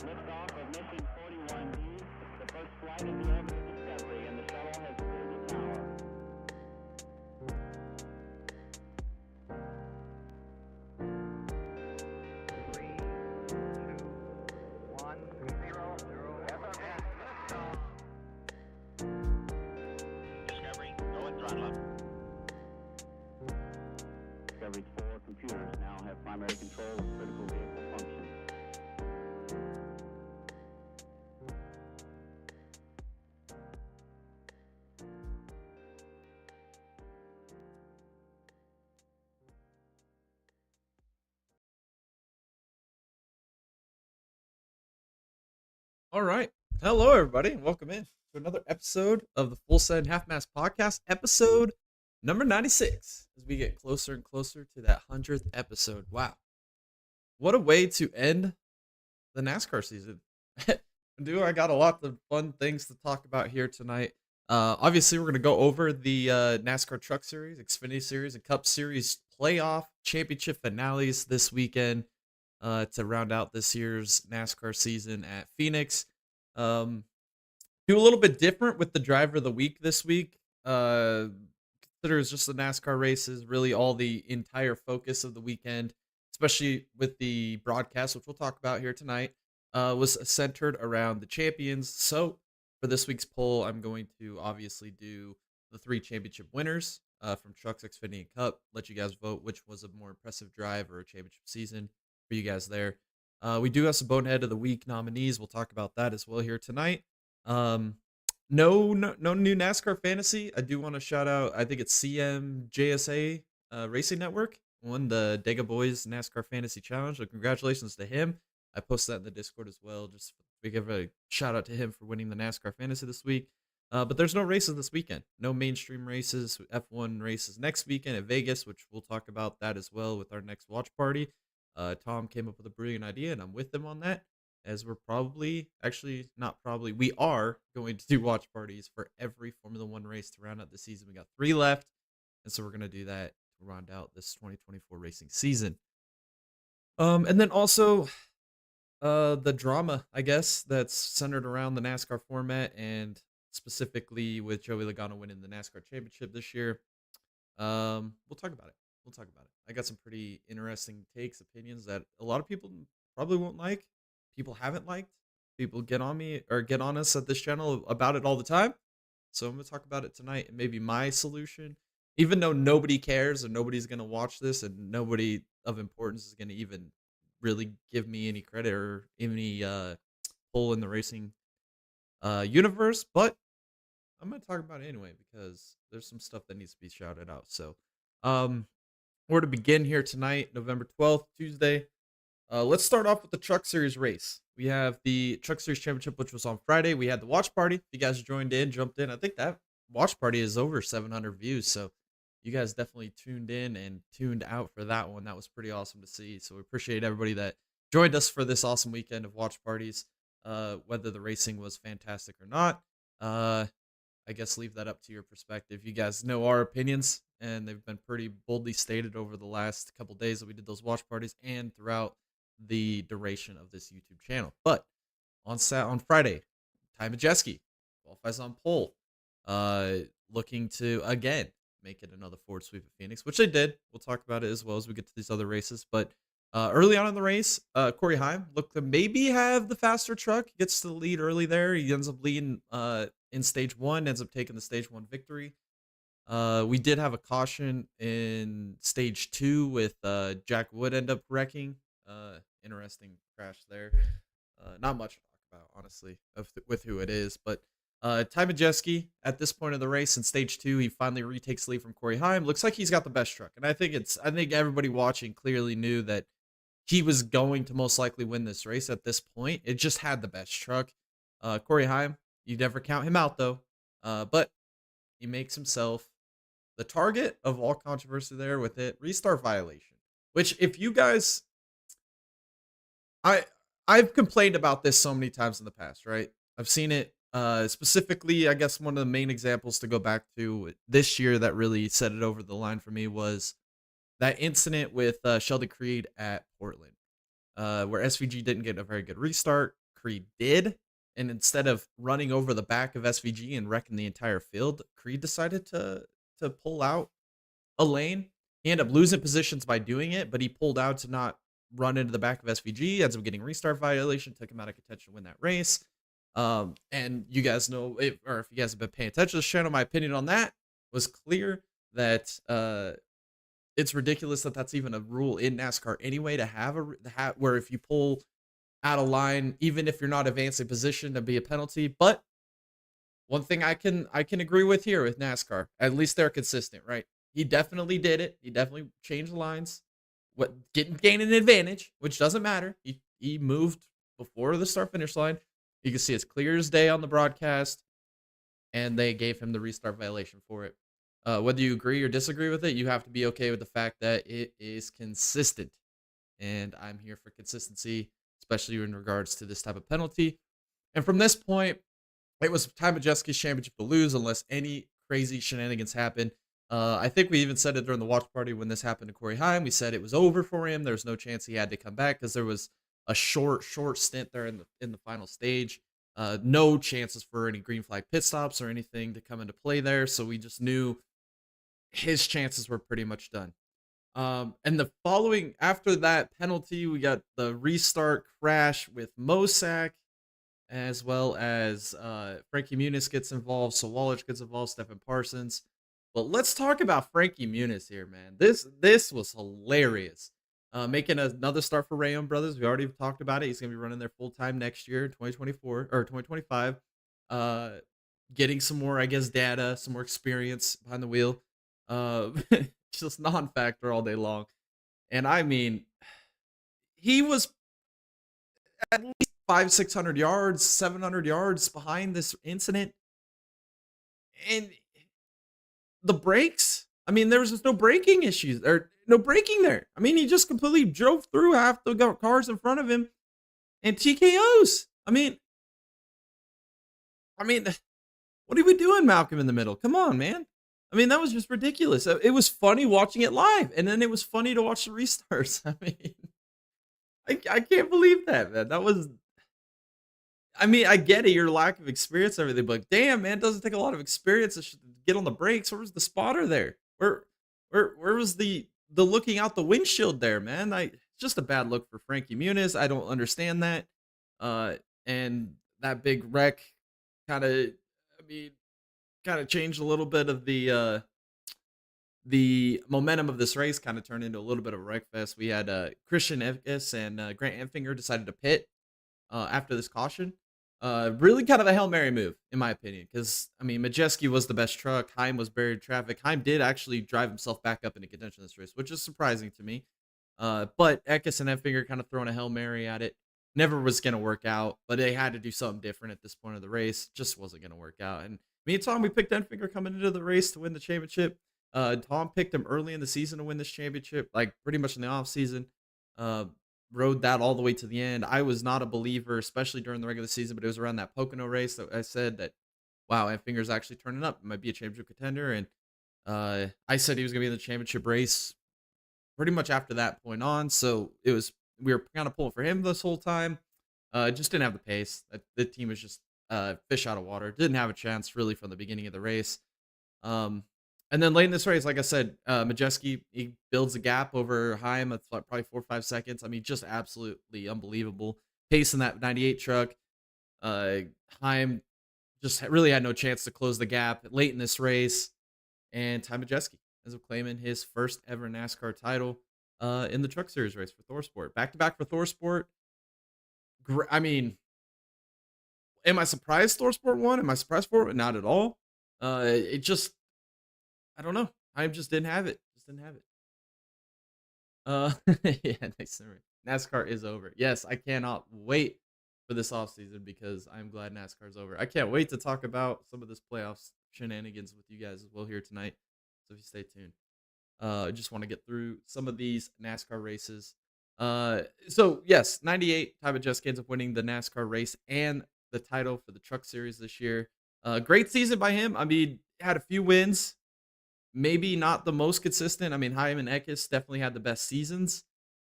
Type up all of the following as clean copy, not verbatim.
Liftoff of mission 41D, the first flight in the orbit of Discovery, and the shuttle has cleared the tower. Three, two, one, zero, liftoff. Discovery, go and throttle up. Discovery's 4 computers now have primary control of critical vehicle functions. All right. Hello, everybody, and welcome in to another episode of the Full Set and Half Mast Podcast, episode number 96, as we get closer and closer to that 100th episode. Wow. What a way to end the NASCAR season. I got a lot of fun things to talk about here tonight. Obviously, we're going to go over the NASCAR Truck Series, Xfinity Series, and Cup Series playoff championship finales this weekend. To round out this year's NASCAR season at Phoenix. Do a little bit different with the driver of the week this week. Consider it's just the NASCAR races, really all the entire focus of the weekend, especially with the broadcast, which we'll talk about here tonight, was centered around the champions. So for this week's poll, I'm going to obviously do the 3 championship winners from Trucks, Xfinity, and Cup. Let you guys vote which was a more impressive drive or a championship season for you guys there. We do have some Bonehead of the Week nominees. We'll talk about that as well here tonight. No new NASCAR fantasy. I do want to shout out, I think it's CMJSA Racing Network won the Dega Boys NASCAR Fantasy Challenge. So congratulations to him. I posted that in the Discord as well. Just to give a shout out to him for winning the NASCAR Fantasy this week. But there's no races this weekend. No mainstream races. F1 races next weekend at Vegas, which we'll talk about that as well with our next watch party. Tom came up with a brilliant idea, and I'm with him on that, as we are going to do watch parties for every Formula One race to round out the season. We got 3 left, and so we're going to do that to round out this 2024 racing season. And then also the drama, I guess, that's centered around the NASCAR format, and specifically with Joey Logano winning the NASCAR championship this year. We'll talk about it. I got some pretty interesting takes, opinions that a lot of people probably won't like. People haven't liked. People get on me or get on us at this channel about it all the time. So I'm going to talk about it tonight and maybe my solution. Even though nobody cares and nobody's going to watch this and nobody of importance is going to even really give me any credit or any pull in the racing universe. But I'm going to talk about it anyway because there's some stuff that needs to be shouted out. So, where to begin here tonight, November 12th, Tuesday. Let's start off with the Truck Series race. We have the Truck Series Championship, which was on Friday. We had the watch party. If you guys jumped in. I think that watch party is over 700 views. So you guys definitely tuned in and tuned out for that one. That was pretty awesome to see. So we appreciate everybody that joined us for this awesome weekend of watch parties. Whether the racing was fantastic or not, I guess leave that up to your perspective. You guys know our opinions, and they've been pretty boldly stated over the last couple days that we did those watch parties and throughout the duration of this YouTube channel. But on Friday, Ty Majeski qualifies on pole, looking to again make it another forward sweep of Phoenix, which they did. We'll talk about it as well as we get to these other races. But early on in the race, Corey Heim looked to maybe have the faster truck. Gets to the lead early there. He ends up leading in stage 1, ends up taking the stage 1 victory. We did have a caution in stage 2 with Jack Wood end up wrecking. Interesting crash there. Not much to talk about, honestly, with who it is. But Ty Majeski, at this point of the race in stage 2, he finally retakes the lead from Corey Heim. Looks like he's got the best truck. And I think everybody watching clearly knew that he was going to most likely win this race at this point. It just had the best truck. Corey Heim, you never count him out, though. But he makes himself the target of all controversy there with it. Restart violation. Which, if you guys... I've complained about this so many times in the past, right? I've seen it specifically, I guess one of the main examples to go back to this year that really set it over the line for me was that incident with Sheldon Creed at Portland, where SVG didn't get a very good restart. Creed did. And instead of running over the back of SVG and wrecking the entire field, Creed decided to pull out a lane. He ended up losing positions by doing it, but he pulled out to not run into the back of SVG, ends up getting restart violation, took him out of contention to win that race. And you guys know, if you guys have been paying attention to this channel, my opinion on that was clear that it's ridiculous that that's even a rule in NASCAR anyway, to have where if you pull out of line, even if you're not advancing position, to be a penalty. But one thing I can agree with here with NASCAR, at least they're consistent, right? He definitely did it. He definitely changed the lines. Gain an advantage, which doesn't matter. He moved before the start finish line. You can see it's clear as day on the broadcast, and they gave him the restart violation for it. Whether you agree or disagree with it, you have to be okay with the fact that it is consistent. And I'm here for consistency, especially in regards to this type of penalty. And from this point, it was Ty Majeski's championship to lose unless any crazy shenanigans happen. I think we even said it during the watch party when this happened to Corey Heim. We said it was over for him. There was no chance he had to come back because there was a short stint there in the final stage. No chances for any green flag pit stops or anything to come into play there. So we just knew his chances were pretty much done. And the following, after that penalty, we got the restart crash with Mosak, as well as Frankie Muniz gets involved, so Wallich gets involved, Stephen Parsons. But let's talk about Frankie Muniz here, man. This was hilarious. Making another start for Rayon Brothers. We already talked about it. He's going to be running there full-time next year, 2024 or 2025. Getting some more, I guess, data, some more experience behind the wheel. Just non-factor all day long. And I mean, he was at least 500-600 yards, 700 yards behind this incident. And the brakes, I mean, there was just no braking issues or no braking there. I mean, he just completely drove through half the cars in front of him and TKOs. I mean, what are we doing, Malcolm in the middle? Come on, man. I mean, that was just ridiculous. It was funny watching it live, and then it was funny to watch the restarts. I mean, I can't believe that, man. That was, I mean, I get it, your lack of experience and everything, but damn, man, it doesn't take a lot of experience to get on the brakes. Where was the spotter there? Where was the looking out the windshield there, man? It's just a bad look for Frankie Muniz. I don't understand that. And that big wreck kind of, changed a little bit of the momentum of this race. Kind of turned into a little bit of a wreck fest. We had Christian Evkes and Grant Enfinger decided to pit after this caution. Really kind of a Hail Mary move, in my opinion, because, I mean, Majeski was the best truck. Heim was buried in traffic. Heim did actually drive himself back up into contention this race, which is surprising to me. But Evkes and Enfinger kind of throwing a Hail Mary at it. Never was going to work out, but they had to do something different at this point of the race. Just wasn't going to work out. And me and Tom, we picked Enfinger coming into the race to win the championship. Tom picked him early in the season to win this championship, like pretty much in the off season. Rode that all the way to the end. I was not a believer, especially during the regular season, but it was around that Pocono race that I said that, wow, Enfinger's actually turning up. It might be a championship contender. And I said he was going to be in the championship race pretty much after that point on. So we were kind of pulling for him this whole time. Just didn't have the pace. The team was just fish out of water. Didn't have a chance really from the beginning of the race. And then late in this race, like I said, Majeski, he builds a gap over Heim at probably 4 or 5 seconds. I mean, just absolutely unbelievable. Pace in that 98 truck. Heim just really had no chance to close the gap late in this race. And Ty Majeski ends up claiming his first ever NASCAR title in the Truck Series race for ThorSport. Back-to-back for ThorSport. I mean, am I surprised ThorSport won? Am I surprised for it? Not at all. It just, I don't know. I just didn't have it. Yeah, nice summary. NASCAR is over. Yes, I cannot wait for this offseason because I'm glad NASCAR's over. I can't wait to talk about some of this playoffs shenanigans with you guys as well here tonight. So if you stay tuned. I just want to get through some of these NASCAR races. So yes, 98, Ty Majeski ends up winning the NASCAR race and the title for the Truck Series this year. Great season by him. I mean, had a few wins. Maybe not the most consistent. I mean, Heim and Eckes definitely had the best seasons.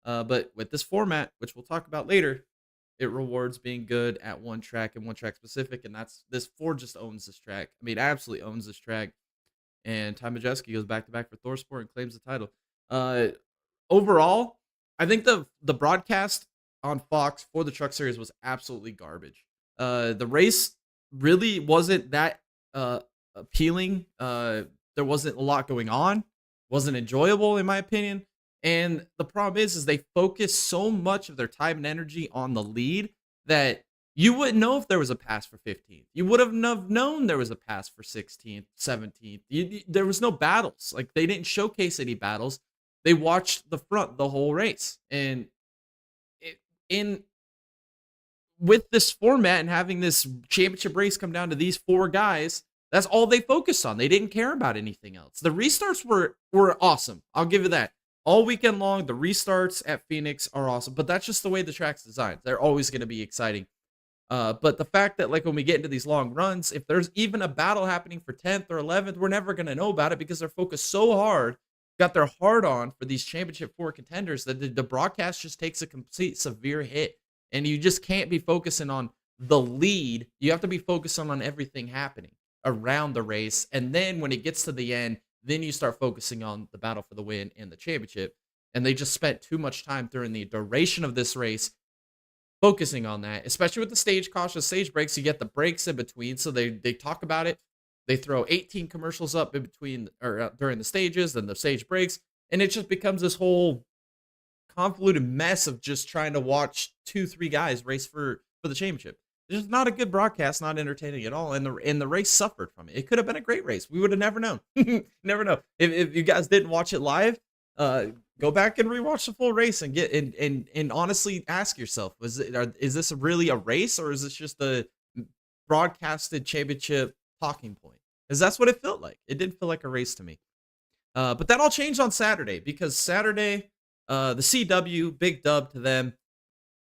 But with this format, which we'll talk about later, It rewards being good at one track and one track specific, and that's this Ford just owns this track. I mean, absolutely owns this track. And Ty Majeski goes back to back for ThorSport and claims the title. Uh, Overall, I think the broadcast on Fox for the Truck Series was absolutely garbage. The race really wasn't that appealing. There wasn't a lot going on. Wasn't enjoyable in my opinion. And the problem is they focus so much of their time and energy on the lead that you wouldn't know if there was a pass for 15th. You would have known there was a pass for 16th, 17th. There was no battles. Like they didn't showcase any battles. They watched the front the whole race. And in with this format and having this championship race come down to these four guys, that's all they focused on. They didn't care about anything else. The restarts were awesome. I'll give you that. All weekend long, the restarts at Phoenix are awesome, but that's just the way the track's designed. They're always going to be exciting. But the fact that like when we get into these long runs, if there's even a battle happening for 10th or 11th, we're never going to know about it because they're focused so hard, got their heart on for these championship four contenders that the broadcast just takes a complete severe hit. And you just can't be focusing on the lead. You have to be focusing on everything happening around the race. And then when it gets to the end, then you start focusing on the battle for the win and the championship. And they just spent too much time during the duration of this race focusing on that, especially with the stage caution, stage breaks. You get the breaks in between. So they talk about it. They throw 18 commercials up in between or during the stages and the stage breaks. And it just becomes this whole convoluted mess of just trying to watch 2-3 guys race for the championship. It's just not a good broadcast, not entertaining at all, and the race suffered from it. It could have been a great race. We would have never known. Never know. If you guys didn't watch it live, go back and rewatch the full race and get and honestly ask yourself: is this really a race or is this just a broadcasted championship talking point? Because that's what it felt like. It didn't feel like a race to me. But that all changed on Saturday because Saturday. The CW, big dub to them.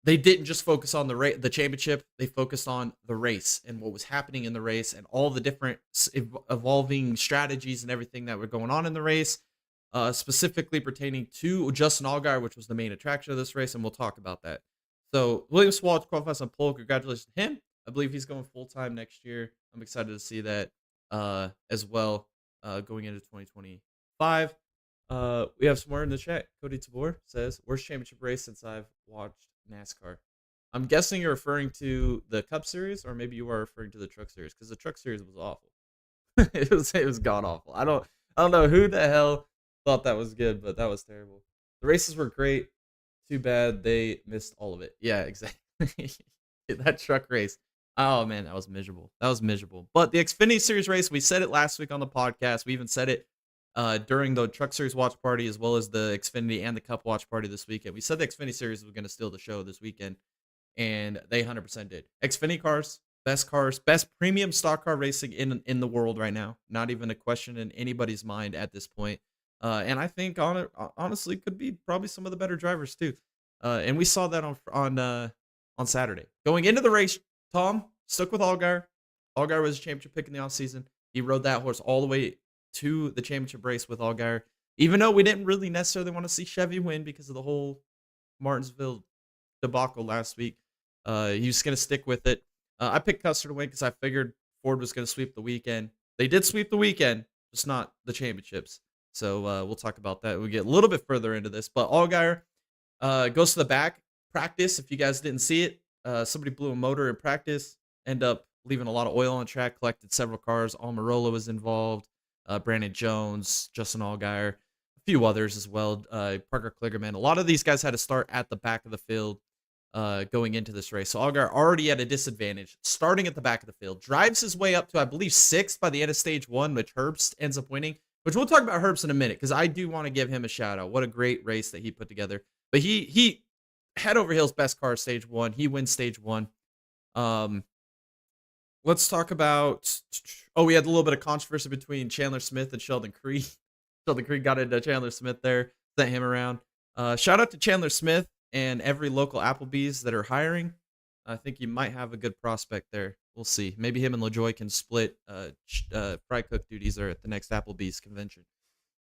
They didn't just focus on the championship. They focused on the race and what was happening in the race and all the different evolving strategies and everything that were going on in the race, specifically pertaining to Justin Allgaier, which was the main attraction of this race, and we'll talk about that. So William Swallow qualifies on pole. Congratulations to him. I believe he's going full-time next year. I'm excited to see that as well going into 2025. We have some more in the chat. Cody Tabor says, worst championship race since I've watched NASCAR. I'm guessing you're referring to the Cup Series, or maybe you are referring to the Truck Series, because the Truck Series was awful. it was god awful. I don't know who the hell thought that was good, but that was terrible. The races were great. Too bad they missed all of it. Yeah, exactly. That truck race. Oh man, that was miserable. But the Xfinity Series race, we said it last week on the podcast. We even said it during the Truck Series watch party, as well as the Xfinity and the Cup watch party this weekend. We said the Xfinity Series was going to steal the show this weekend, and they 100% did. Xfinity cars, best premium stock car racing in the world right now. Not even a question in anybody's mind at this point. And I think honestly could be probably some of the better drivers too. And we saw that on Saturday. Going into the race, Tom stuck with Allgaier. Allgaier was a championship pick in the offseason. He rode that horse all the way to the championship race with Allgaier, even though we didn't really necessarily want to see Chevy win because of the whole Martinsville debacle last week. He was going to stick with it. I picked Custer to win because I figured Ford was going to sweep the weekend. They did sweep the weekend, just not the championships. So we'll talk about that. We'll get a little bit further into this. But Allgaier goes to the back practice. If you guys didn't see it, somebody blew a motor in practice, end up leaving a lot of oil on track, collected several cars. Almirola was involved. Brandon Jones, Justin Allgaier, a few others as well. Parker Kligerman. A lot of these guys had to start at the back of the field going into this race. So Allgaier already at a disadvantage, starting at the back of the field. Drives his way up to, I believe, 6th by the end of stage 1, which Herbst ends up winning. Which we'll talk about Herbst in a minute, because I do want to give him a shout out. What a great race that he put together. But he head over heels best car stage 1. He wins stage 1. Let's talk about. Oh, we had a little bit of controversy between Chandler Smith and Sheldon Creed. Sheldon Creed got into Chandler Smith there, sent him around. Shout out to Chandler Smith and every local Applebee's that are hiring. I think you might have a good prospect there. We'll see. Maybe him and LaJoy can split fry cook duties there at the next Applebee's convention.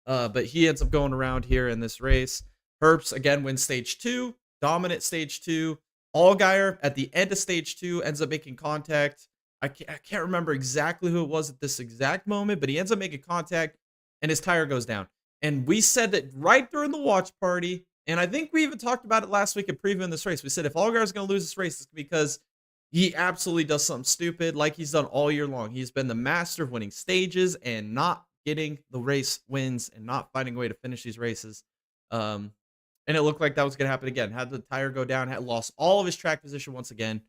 But he ends up going around here in this race. Herbst, again, wins stage 2. Dominant stage 2. Allgaier at the end of stage 2 ends up making contact. I can't remember exactly who it was at this exact moment, but he ends up making contact and his tire goes down. And we said that right during the watch party, and I think we even talked about it last week in previewing this race. We said if Allgaier's going to lose this race, it's because he absolutely does something stupid like he's done all year long. He's been the master of winning stages and not getting the race wins and not finding a way to finish these races. Um, and it looked like that was going to happen again. Had the tire go down, had lost all of his track position once again.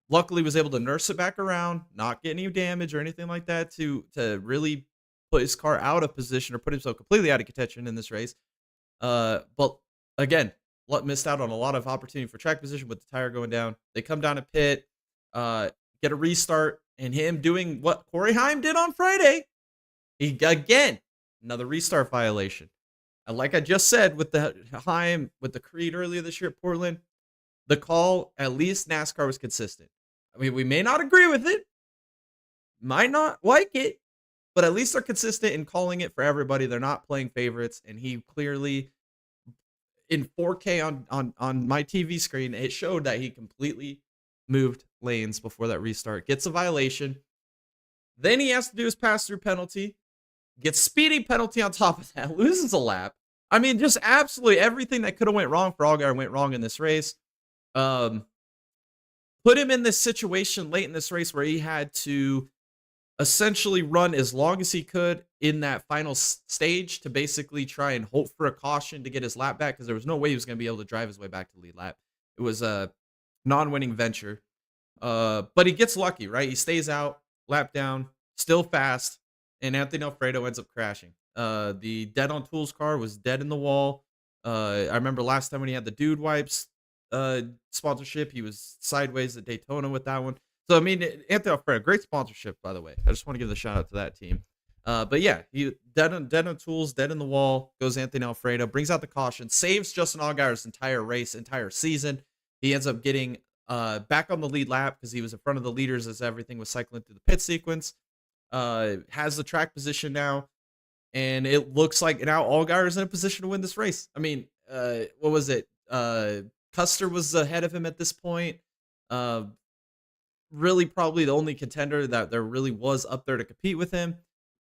Luckily was able to nurse it back around, not get any damage or anything like that to really put his car out of position or put himself completely out of contention in this race. But again, missed out on a lot of opportunity for track position with the tire going down. They come down to pit, get a restart, and him doing what Corey Heim did on Friday. He again another restart violation. And like I just said with the Heim, with the Creed earlier this year at Portland, the call, at least NASCAR was consistent. I mean, we may not agree with it, might not like it, but at least they're consistent in calling it for everybody. They're not playing favorites, and he clearly, in 4K on my TV screen, it showed that he completely moved lanes before that restart. Gets a violation. Then he has to do his pass-through penalty. Gets speeding penalty on top of that. Loses a lap. I mean, just absolutely everything that could have went wrong for Allgaier went wrong in this race. Put him in this situation late in this race where he had to essentially run as long as he could in that final stage to basically try and hope for a caution to get his lap back, because there was no way he was going to be able to drive his way back to the lead lap. It was a non-winning venture. But he gets lucky, right? He stays out, lap down, still fast, and Anthony Alfredo ends up crashing. The Dead on Tools car was dead in the wall. I remember last time when he had the Dude Wipes sponsorship, he was sideways at Daytona with that one. So, I mean, Anthony Alfredo, great sponsorship, by the way. I just want to give the shout out to that team. But yeah, he dead on Tools, dead in the wall, goes Anthony Alfredo, brings out the caution, saves Justin Allgaier's entire race, entire season. He ends up getting back on the lead lap because he was in front of the leaders as everything was cycling through the pit sequence. Has the track position now, and it looks like now Allgaier is in a position to win this race. I mean, what was it? Custer was ahead of him at this point. Really probably the only contender that there really was up there to compete with him.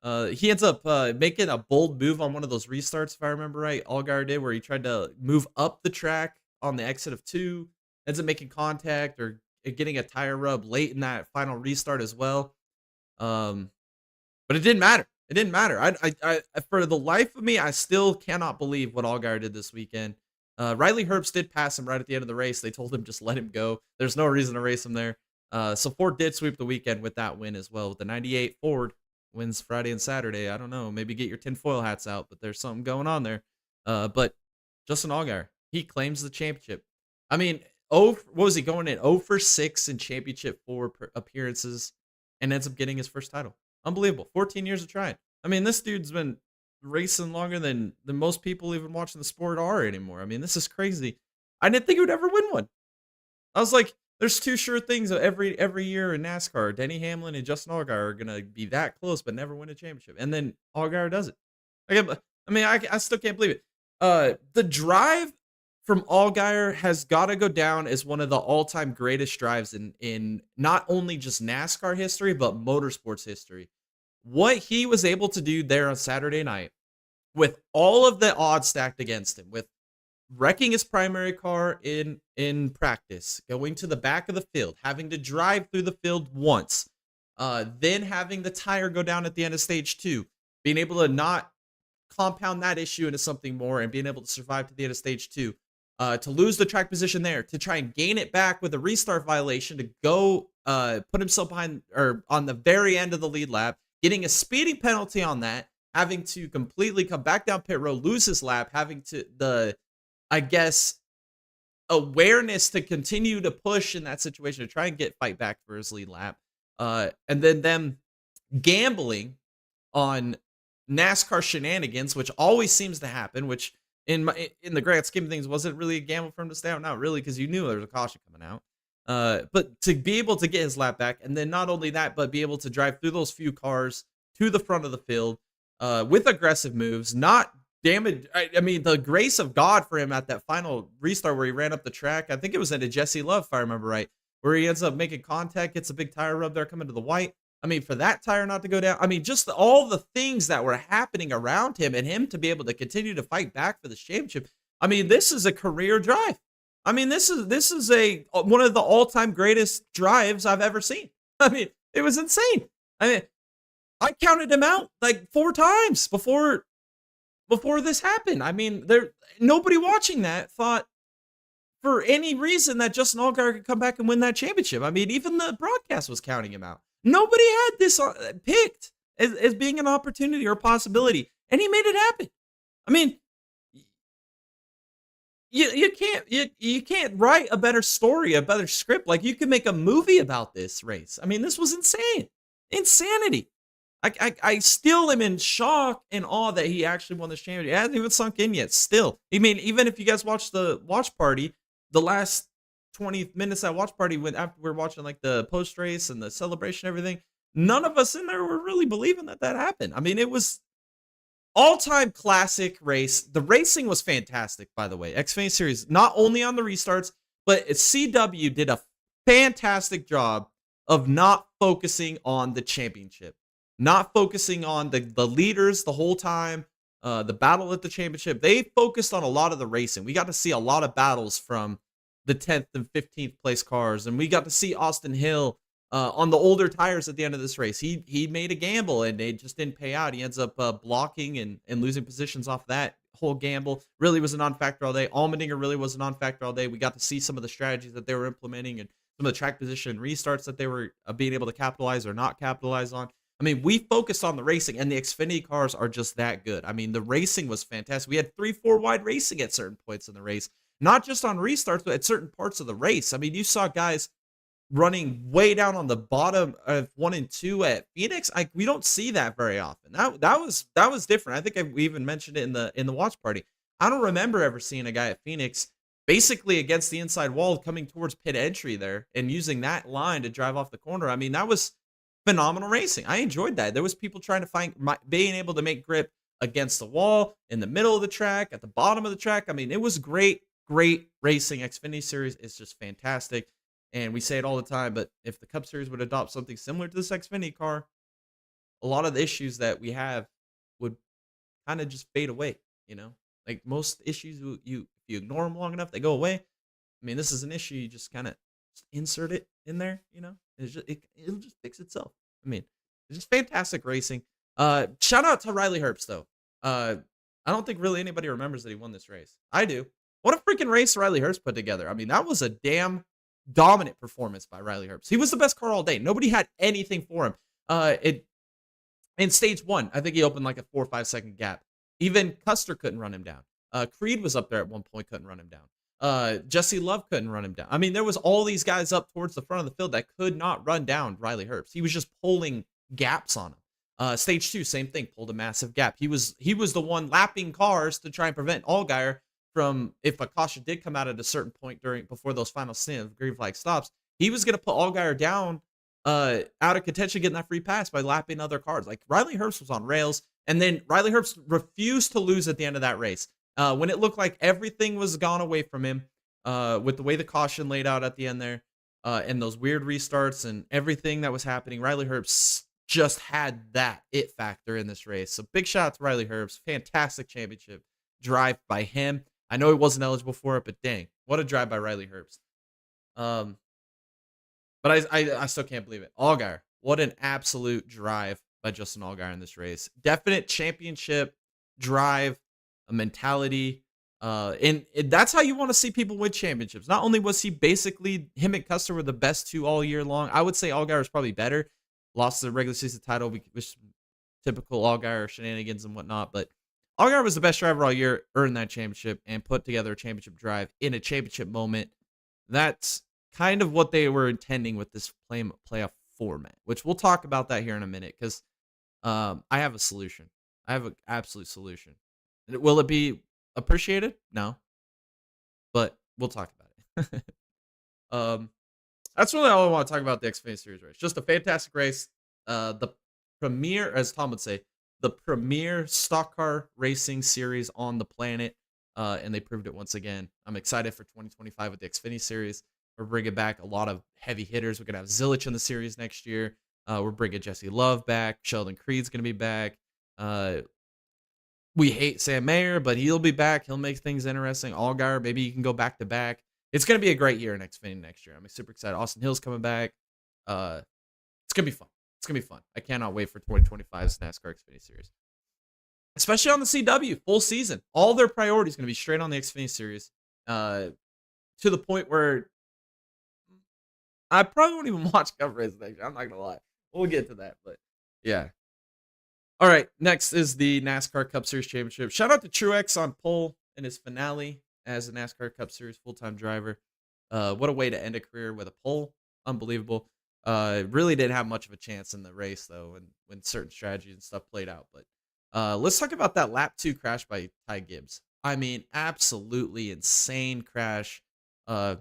He ends up making a bold move on one of those restarts, if I remember right. Allgaier did, where he tried to move up the track on the exit of 2, ends up making contact or getting a tire rub late in that final restart as well. But it didn't matter. It didn't matter. I for the life of me, I still cannot believe what Allgaier did this weekend. Riley Herbst did pass him right at the end of the race. They told him just let him go. There's no reason to race him there. So Ford did sweep the weekend with that win as well. With the 98 Ford wins Friday and Saturday. I don't know. Maybe get your tinfoil hats out, but there's something going on there. But Justin Allgaier, he claims the championship. I mean, what was he going in? 0 for 6 in championship 4 appearances and ends up getting his first title. Unbelievable. 14 years of trying. I mean, this dude's been racing longer than most people even watching the sport are anymore. I mean, this is crazy. I didn't think he would ever win one. I was like, there's two sure things every year in NASCAR. Denny Hamlin and Justin Allgaier are going to be that close but never win a championship. And then Allgaier does it. I still can't believe it. The drive from Allgaier has got to go down as one of the all-time greatest drives in not only just NASCAR history, but motorsports history. What he was able to do there on Saturday night with all of the odds stacked against him, with wrecking his primary car in practice, going to the back of the field, having to drive through the field once, then having the tire go down at the end of stage 2, being able to not compound that issue into something more and being able to survive to the end of stage 2, to lose the track position there, to try and gain it back with a restart violation, to go put himself behind or on the very end of the lead lap, getting a speeding penalty on that, having to completely come back down pit road, lose his lap, having to awareness to continue to push in that situation to try and get back for his lead lap. And then them gambling on NASCAR shenanigans, which always seems to happen, which in the grand scheme of things, was it really a gamble for him to stay out? Not really, because you knew there was a caution coming out. But to be able to get his lap back, and then not only that, but be able to drive through those few cars to the front of the field with aggressive moves, not damage. I mean, the grace of God for him at that final restart where he ran up the track. I think it was into Jesse Love, if I remember right, where he ends up making contact, gets a big tire rub there coming to the white. I mean, for that tire not to go down. I mean, just all the things that were happening around him and him to be able to continue to fight back for this championship. I mean, this is a career drive. I mean, this is a one of the all-time greatest drives I've ever seen. I mean, it was insane. I mean, I counted him out like 4 times before this happened. I mean, nobody watching that thought for any reason that Justin Allgaier could come back and win that championship. I mean, even the broadcast was counting him out. Nobody had this picked as being an opportunity or a possibility, and he made it happen. I mean, you can't write a better story, a better script. Like, you could make a movie about this race. I mean, this was insane, insanity. I still am in shock and awe that he actually won this championship. It hasn't even sunk in yet. Still, I mean, even if you guys watch the watch party, the last 20 minutes at watch party, when after we were watching like the post race and the celebration, and everything, none of us in there were really believing that happened. I mean, it was all-time classic race. The racing was fantastic, by the way. Xfinity Series, not only on the restarts, but CW did a fantastic job of not focusing on the championship. Not focusing on the leaders the whole time, the battle at the championship. They focused on a lot of the racing. We got to see a lot of battles from the 10th and 15th place cars, and we got to see Austin Hill on the older tires at the end of this race. He made a gamble, and it just didn't pay out. He ends up blocking and losing positions off that whole gamble. Really was a non-factor all day. Allmendinger really was a non-factor all day. We got to see some of the strategies that they were implementing and some of the track position restarts that they were being able to capitalize or not capitalize on. I mean, we focused on the racing, and the Xfinity cars are just that good. I mean, the racing was fantastic. We had 3-4 wide racing at certain points in the race, not just on restarts, but at certain parts of the race. I mean, you saw guys running way down on the bottom of 1 and 2 at Phoenix. We don't see that very often. That was different. I think we even mentioned it in the watch party. I don't remember ever seeing a guy at Phoenix basically against the inside wall coming towards pit entry there and using that line to drive off the corner. I mean, that was phenomenal racing. I enjoyed that. There was people trying to find being able to make grip against the wall, in the middle of the track, at the bottom of the track. I mean, it was great racing. Xfinity Series is just fantastic. And we say it all the time, but if the Cup Series would adopt something similar to this Xfinity car, a lot of the issues that we have would kind of just fade away, you know? Like, most issues, if you ignore them long enough, they go away. I mean, this is an issue, you just kind of insert it in there, you know? It'll just fix itself. I mean, it's just fantastic racing. Shout out to Riley Herbst, though. I don't think really anybody remembers that he won this race. I do. What a freaking race Riley Herbst put together. I mean, that was a damn dominant performance by Riley Herbst. He was the best car all day. Nobody had anything for him. In stage 1, I think he opened like a 4 or 5 second gap. Even Custer couldn't run him down. Creed was up there at one point, couldn't run him down. Jesse Love couldn't run him down. I mean, there was all these guys up towards the front of the field that could not run down Riley Herbst. He was just pulling gaps on him. Stage 2, same thing, pulled a massive gap. He was the one lapping cars to try and prevent Allgaier from, if a caution did come out at a certain point before those final green flag stops, he was going to put Allgaier down out of contention, getting that free pass by lapping other cars. Like, Riley Herbst was on rails, and then Riley Herbst refused to lose at the end of that race. When it looked like everything was gone away from him, with the way the caution laid out at the end there, and those weird restarts and everything that was happening, Riley Herbst just had that it factor in this race. So big shout out to Riley Herbst. Fantastic championship drive by him. I know he wasn't eligible for it, but dang, what a drive by Riley Herbst. But I still can't believe it. Allgaier, what an absolute drive by Justin Allgaier in this race. Definite championship drive, a mentality. And that's how you want to see people win championships. Not only was he basically, him and Custer were the best 2 all year long. I would say Allgaier was probably better. Lost the regular season title, which typical Allgaier shenanigans and whatnot. But Allgaier was the best driver all year, earned that championship, and put together a championship drive in a championship moment. That's kind of what they were intending with this playoff format, which we'll talk about that here in a minute, because I have a solution. I have an absolute solution. Will it be appreciated? No. But we'll talk about it. That's really all I want to talk about the Xfinity Series race. Just a fantastic race. The premier, as Tom would say, the premier stock car racing series on the planet, and they proved it once again. I'm excited for 2025 with the Xfinity series. We're bringing back a lot of heavy hitters. We're gonna have Zilich in the series next year. We're bringing Jesse Love back. Sheldon Creed's gonna be back. Uh, we hate Sam Mayer, but he'll be back. He'll make things interesting. Allgaier, maybe you can go back to back. It's gonna be a great year in Xfinity next year. I'm super excited. Austin Hill's coming back. It's gonna be fun. It's gonna be fun. I cannot wait for 2025's NASCAR Xfinity Series, especially on the CW full season. All their priorities gonna be straight on the Xfinity Series, to the point where I probably won't even watch Cup races next year. I'm not gonna lie. We'll get to that, but yeah. All right, next is the NASCAR Cup Series Championship. Shout out to Truex on pole in his finale as a NASCAR Cup Series full-time driver. What a way to end a career with a pole. Unbelievable. Really didn't have much of a chance in the race, though, and when certain strategies and stuff played out. But let's talk about that lap 2 crash by Ty Gibbs. I mean, absolutely insane crash. Right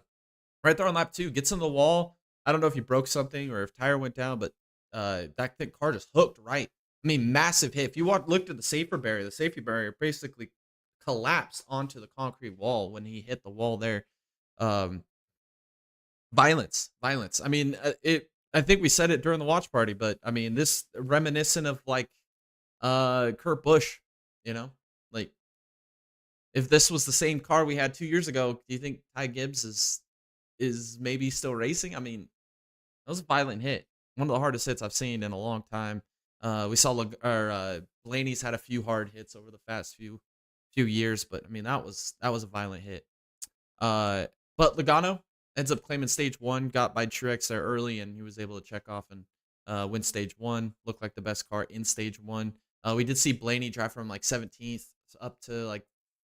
there on lap 2, gets in the wall. I don't know if he broke something or if tire went down, but that car just hooked right. I mean, massive hit. If you looked at the safety barrier basically collapsed onto the concrete wall when he hit the wall there. Violence. I mean, I think we said it during the watch party, but I mean, this reminiscent of like Kurt Busch, you know, like if this was the same car we had 2 years ago, do you think Ty Gibbs is maybe still racing? I mean, that was a violent hit. One of the hardest hits I've seen in a long time. We saw Blaney's had a few hard hits over the past few years, but I mean that was a violent hit. But Logano ends up claiming stage 1, got by Truex there early, and he was able to check off and win stage 1. Looked like the best car in stage 1. We did see Blaney drive from like 17th up to like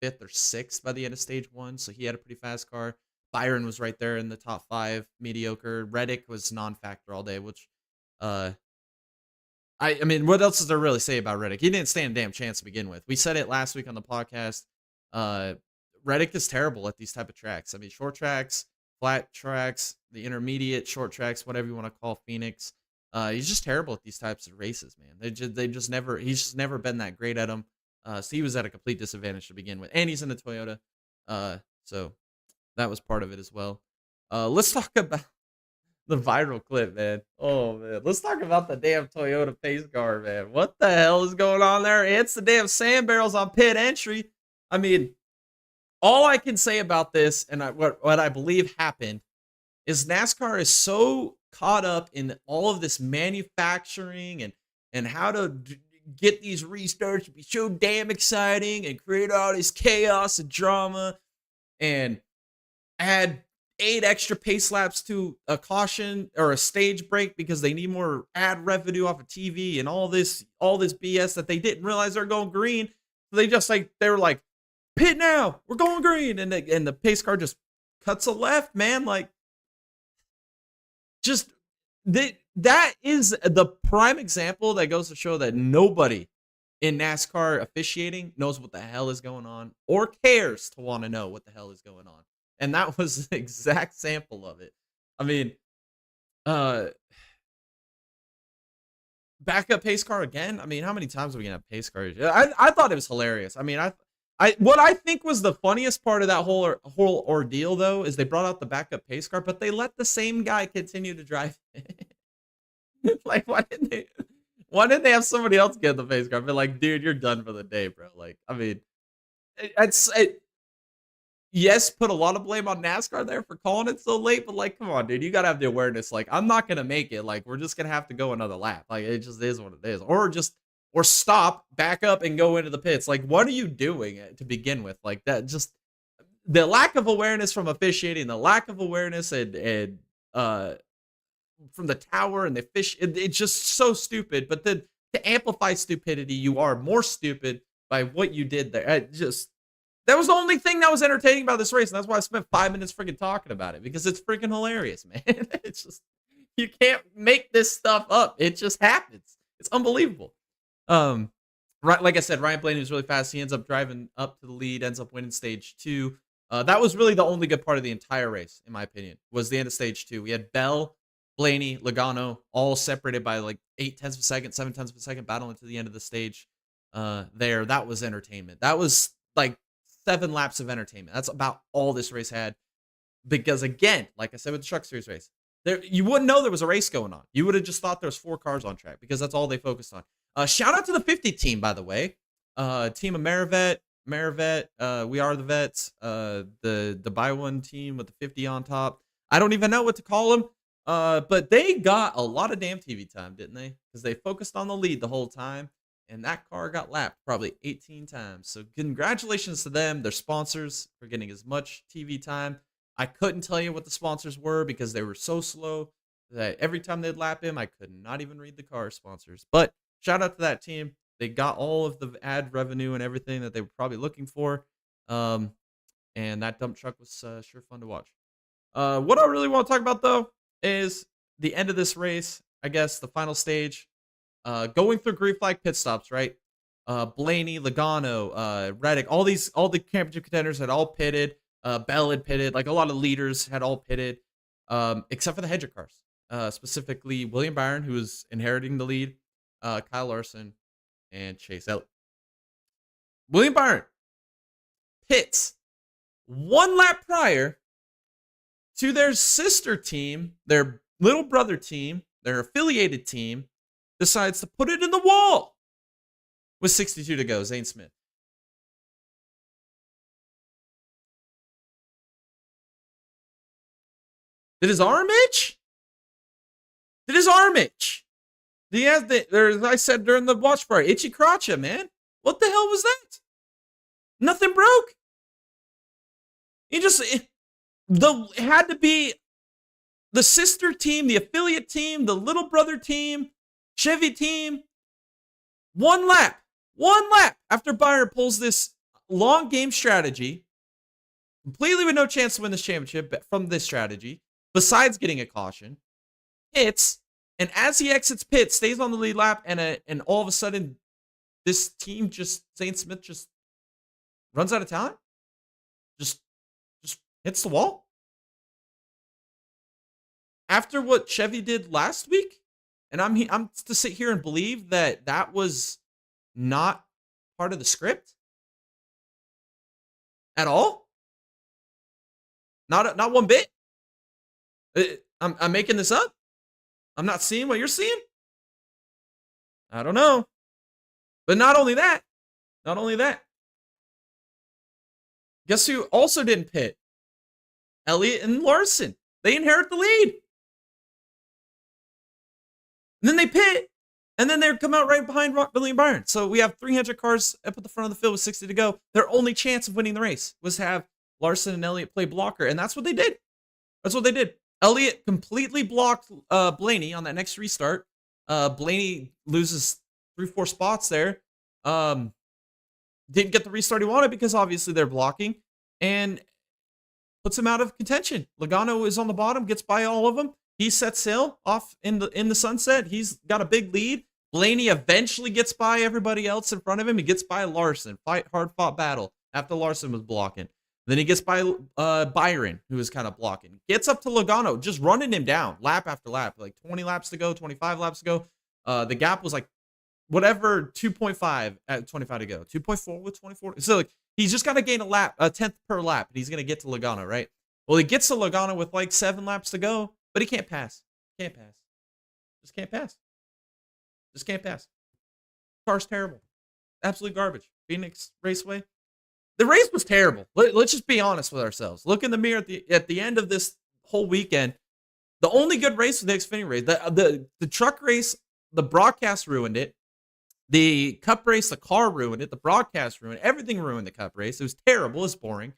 5th or 6th by the end of stage 1, so he had a pretty fast car. Byron was right there in the top 5, mediocre. Reddick was non-factor all day, which I mean, what else is there really say about Reddick? He didn't stand a damn chance to begin with. We said it last week on the podcast. Reddick is terrible at these type of tracks. I mean, short tracks, flat tracks, the intermediate short tracks, whatever you want to call Phoenix. He's just terrible at these types of races, man. They just never. He's just never been that great at them. So he was at a complete disadvantage to begin with, and he's in the Toyota. So that was part of it as well. Let's talk about the viral clip, man. Oh, man. Let's talk about the damn Toyota pace car, man. What the hell is going on there? It's the damn sand barrels on pit entry. I mean, all I can say about this and what I believe happened is NASCAR is so caught up in all of this manufacturing and how to get these restarts to be so damn exciting and create all this chaos and drama and add 8 extra pace laps to a caution or a stage break because they need more ad revenue off of TV and all this BS that they didn't realize they're going green. So they were like, pit now, we're going green, and the pace car just cuts a left, man. Like, just that is the prime example that goes to show that nobody in NASCAR officiating knows what the hell is going on or cares to want to know what the hell is going on. And that was the exact sample of it. I mean, backup pace car again. I mean, how many times are we gonna have pace cars? I thought it was hilarious. I mean, what I think was the funniest part of that whole ordeal, though, is they brought out the backup pace car, but they let the same guy continue to drive. Like, why didn't they have somebody else get the pace car? But like, dude, you're done for the day, bro. Like, I mean, yes, put a lot of blame on NASCAR there for calling it so late, but like, come on, dude, you gotta have the awareness. Like, I'm not gonna make it. Like, we're just gonna have to go another lap. Like, it just is what it is. Or stop, back up, and go into the pits. Like, what are you doing to begin with? Like, that just the lack of awareness from officiating, the lack of awareness and from the tower and the fish. It's just so stupid. But then to amplify stupidity, you are more stupid by what you did there. That was the only thing that was entertaining about this race, and that's why I spent 5 minutes freaking talking about it, because it's freaking hilarious, man. It's just, you can't make this stuff up. It just happens. It's unbelievable. Right, like I said, Ryan Blaney was really fast. He ends up driving up to the lead, ends up winning stage 2. That was really the only good part of the entire race, in my opinion, was the end of stage 2. We had Bell, Blaney, Logano, all separated by like 0.8 of a second, 0.7 of a second, battling to the end of the stage. there. That was entertainment. That was like 7 laps of entertainment. That's about all this race had. Because again, like I said with the Truck Series race, there you wouldn't know there was a race going on. You would have just thought there was 4 cars on track because that's all they focused on. Shout out to the 50 team, by the way. Team of Maravet, we are the vets. The buy one team with the 50 on top. I don't even know what to call them. But they got a lot of damn TV time, didn't they? Because they focused on the lead the whole time, and that car got lapped probably 18 times. So congratulations to them, their sponsors, for getting as much TV time. I couldn't tell you what the sponsors were because they were so slow that every time they'd lap him, I could not even read the car sponsors. But shout out to that team. They got all of the ad revenue and everything that they were probably looking for. And that dump truck was sure fun to watch. What I really want to talk about, though, is the end of this race. I guess the final stage. Going through green flag pit stops, right? Blaney, Logano, Reddick, all the championship contenders had all pitted. Bell had pitted, like a lot of leaders had all pitted, except for the Hedger cars, specifically William Byron, who was inheriting the lead, Kyle Larson, and Chase Elliott. William Byron pits 1 lap prior to their sister team, their little brother team, their affiliated team, decides to put it in the wall with 62 to go, Zane Smith. Did his arm itch? Did his arm itch? He has as I said during the watch party, itchy crotcha, man. What the hell was that? Nothing broke. It had to be the sister team, the affiliate team, the little brother team, Chevy team. 1 lap after Byron pulls this long game strategy, completely with no chance to win this championship from this strategy, besides getting a caution, hits, and as he exits pit, stays on the lead lap, and all of a sudden, this team Zane Smith just runs out of time, just hits the wall. After what Chevy did last week, and I'm to sit here and believe that was not part of the script at all, not one bit. I'm making this up. I'm not seeing what you're seeing. I don't know. But not only that. Guess who also didn't pit? Elliott and Larson. They inherit the lead. And then they pit. And then they come out right behind William Byron. So we have 300 cars up at the front of the field with 60 to go. Their only chance of winning the race was to have Larson and Elliott play blocker. And that's what they did. Elliott completely blocked Blaney on that next restart. Blaney loses 3-4 spots there. Didn't get the restart he wanted because obviously they're blocking, and puts him out of contention. Logano is on the bottom, gets by all of them. He sets sail off in the sunset. He's got a big lead. Blaney eventually gets by everybody else in front of him. He gets by Larson. Hard fought battle after Larson was blocking. Then he gets by Byron, who was kind of blocking. Gets up to Logano, just running him down lap after lap. Like 20 laps to go, 25 laps to go. The gap was like whatever, 2.5 at 25 to go. 2.4 with 24. So like he's just got to gain a tenth per lap, and he's going to get to Logano, right? Well, he gets to Logano with like 7 laps to go, but he can't pass. Just can't pass. Car's terrible. Absolute garbage. Phoenix Raceway. The race was terrible. Let's just be honest with ourselves. Look in the mirror at the end of this whole weekend. The only good race was the Xfinity race. The truck race, the broadcast ruined it. The cup race, the car ruined it. The broadcast ruined it. Everything ruined the cup race. It was terrible. It was boring.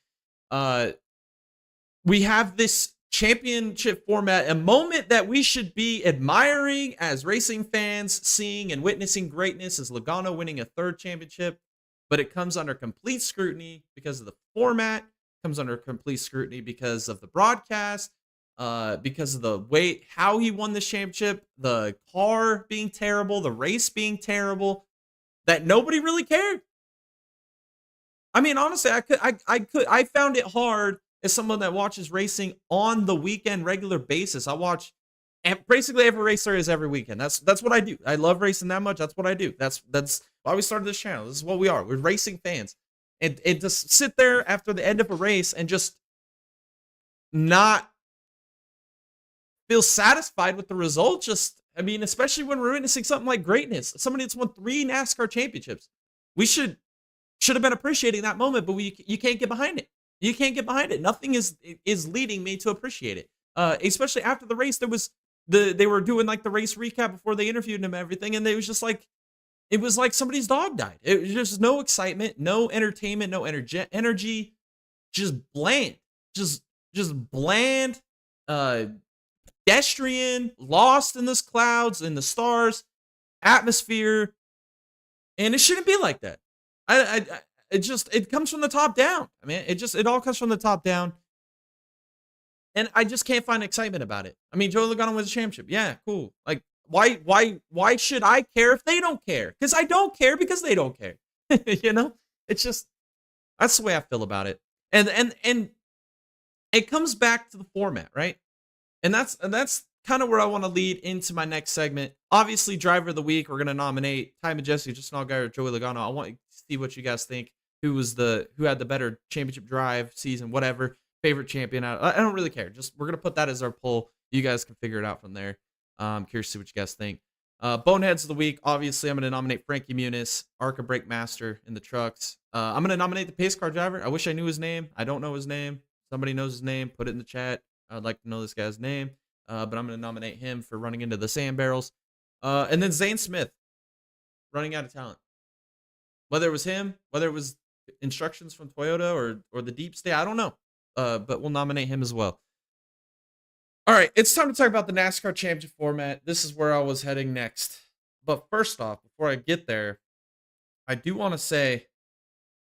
We have this championship format, a moment that we should be admiring as racing fans, seeing and witnessing greatness, as Logano winning a 3rd championship. But it comes under complete scrutiny because of the format, comes under complete scrutiny because of the broadcast, because of the way how he won the championship, the car being terrible, the race being terrible, that nobody really cared. I mean, honestly, I found it hard as someone that watches racing on the weekend regular basis. I watch basically every race there is every weekend. That's what I do. I love racing that much. That's what I do. That's why we started this channel. This is what we are. We're racing fans. And just sit there after the end of a race and just not feel satisfied with the result. Just, I mean, especially when we're witnessing something like greatness. Somebody that's won 3 NASCAR championships. We should have been appreciating that moment, but you can't get behind it. You can't get behind it. Nothing is leading me to appreciate it. Especially after the race, they were doing like the race recap before they interviewed him and everything, and it was like somebody's dog died. It was just no excitement, no entertainment, no energy, just bland, just bland, pedestrian, lost in the clouds, in the stars, atmosphere, and it shouldn't be like that. It comes from the top down. I mean, it all comes from the top down. And I just can't find excitement about it. I mean, Joey Logano wins a championship. Yeah, cool. Like, why should I care if they don't care? Because I don't care because they don't care. You know? It's just, that's the way I feel about it. And it comes back to the format, right? And that's kind of where I want to lead into my next segment. Obviously, driver of the week, we're going to nominate Ty Majeski, Justin Allgaier, Joey Logano. I want to see what you guys think. Who had the better championship drive, season, whatever. Favorite champion out. I don't really care. Just, we're going to put that as our poll. You guys can figure it out from there. Curious to see what you guys think. Boneheads of the week. Obviously, I'm going to nominate Frankie Muniz, ARCA Brake Master in the trucks. I'm going to nominate the pace car driver. I wish I knew his name. I don't know his name. Somebody knows his name. Put it in the chat. I'd like to know this guy's name. But I'm going to nominate him for running into the sand barrels. And then Zane Smith, running out of talent. Whether it was him, whether it was instructions from Toyota or the deep state, I don't know. But we'll nominate him as well. All right, it's time to talk about the NASCAR Championship format. This is where I was heading next. But first off, before I get there, I do want to say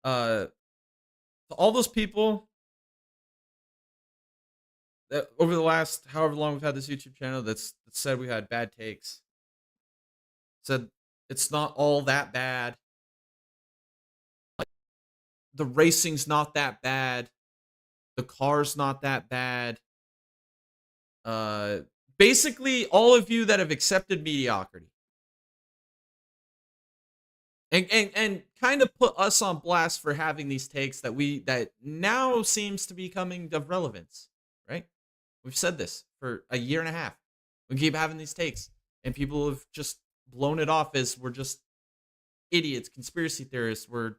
to all those people that over the last however long we've had this YouTube channel that said we had bad takes, said it's not all that bad. The racing's not that bad. The car's not that bad. Basically, all of you that have accepted mediocrity and kind of put us on blast for having these takes that now seems to be coming of relevance, right? We've said this for a year and a half. We keep having these takes, and people have just blown it off as we're just idiots, conspiracy theorists, we're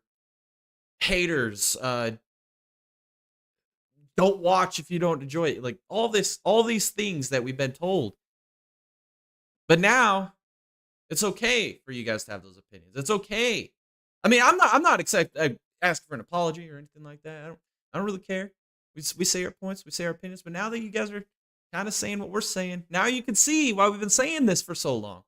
haters, don't watch if you don't enjoy it. Like all these things that we've been told. But now it's okay for you guys to have those opinions. It's okay. I mean, I'm not asking for an apology or anything like that. I don't really care. We say our points, we say our opinions, but now that you guys are kind of saying what we're saying, now you can see why we've been saying this for so long.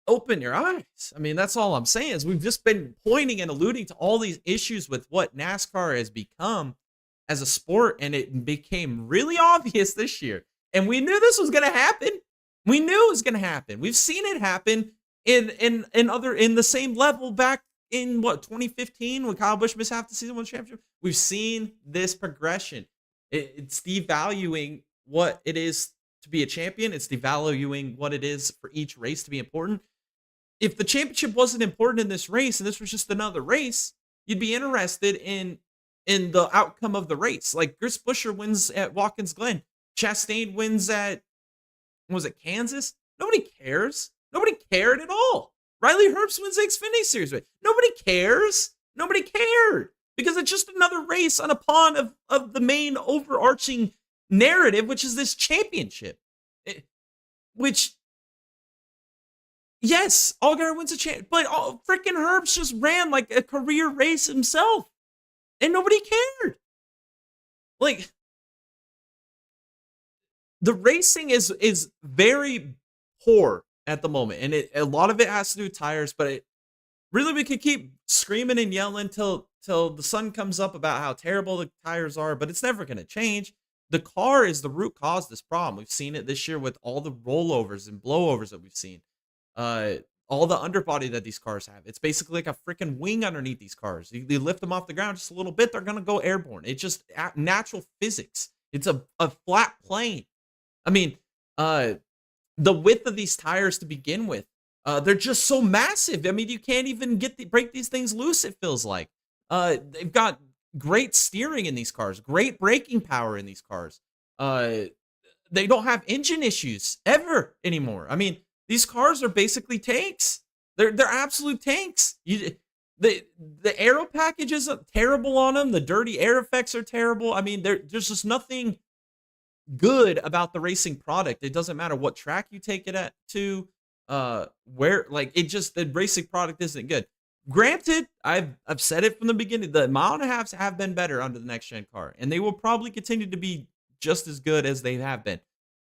Open your eyes. I mean, that's all I'm saying is we've just been pointing and alluding to all these issues with what NASCAR has become as a sport, and it became really obvious this year. And we knew this was going to happen. We knew it was going to happen. We've seen it happen in the same level back in 2015 when Kyle Busch missed half the season, won the championship. We've seen this progression. It's devaluing what it is to be a champion. It's devaluing what it is for each race to be important. If the championship wasn't important in this race and this was just another race, you'd be interested in the outcome of the race. Like Chris Buescher wins at Watkins Glen. Chastain wins at, was it Kansas? Nobody cares. Nobody cared at all. Riley Herbst wins the Xfinity Series. Nobody cares. Nobody cared because it's just another race on a pawn of the main overarching narrative, which is this championship. Yes, Allgaier wins a championship, but freaking Herbst just ran like a career race himself, and nobody cared. Like, the racing is very poor at the moment, and a lot of it has to do with tires, but really we could keep screaming and yelling till the sun comes up about how terrible the tires are, but it's never going to change. The car is the root cause of this problem. We've seen it this year with all the rollovers and blowovers that we've seen. All the underbody that these cars have. It's basically like a freaking wing underneath these cars. You lift them off the ground just a little bit, they're going to go airborne. It's just natural physics. It's a flat plane. I mean, uh, the width of these tires to begin with, they're just so massive. I mean, you can't even break these things loose, it feels like. They've got great steering in these cars, great braking power in these cars. Uh, they don't have engine issues ever anymore. I mean, these cars are basically tanks. They're absolute tanks. The aero package is terrible on them. The dirty air effects are terrible. I mean, there's just nothing good about the racing product. It doesn't matter what track you take it at to, where like it just the racing product isn't good. Granted, I've said it from the beginning. The mile and a halves have been better under the next gen car, and they will probably continue to be just as good as they have been.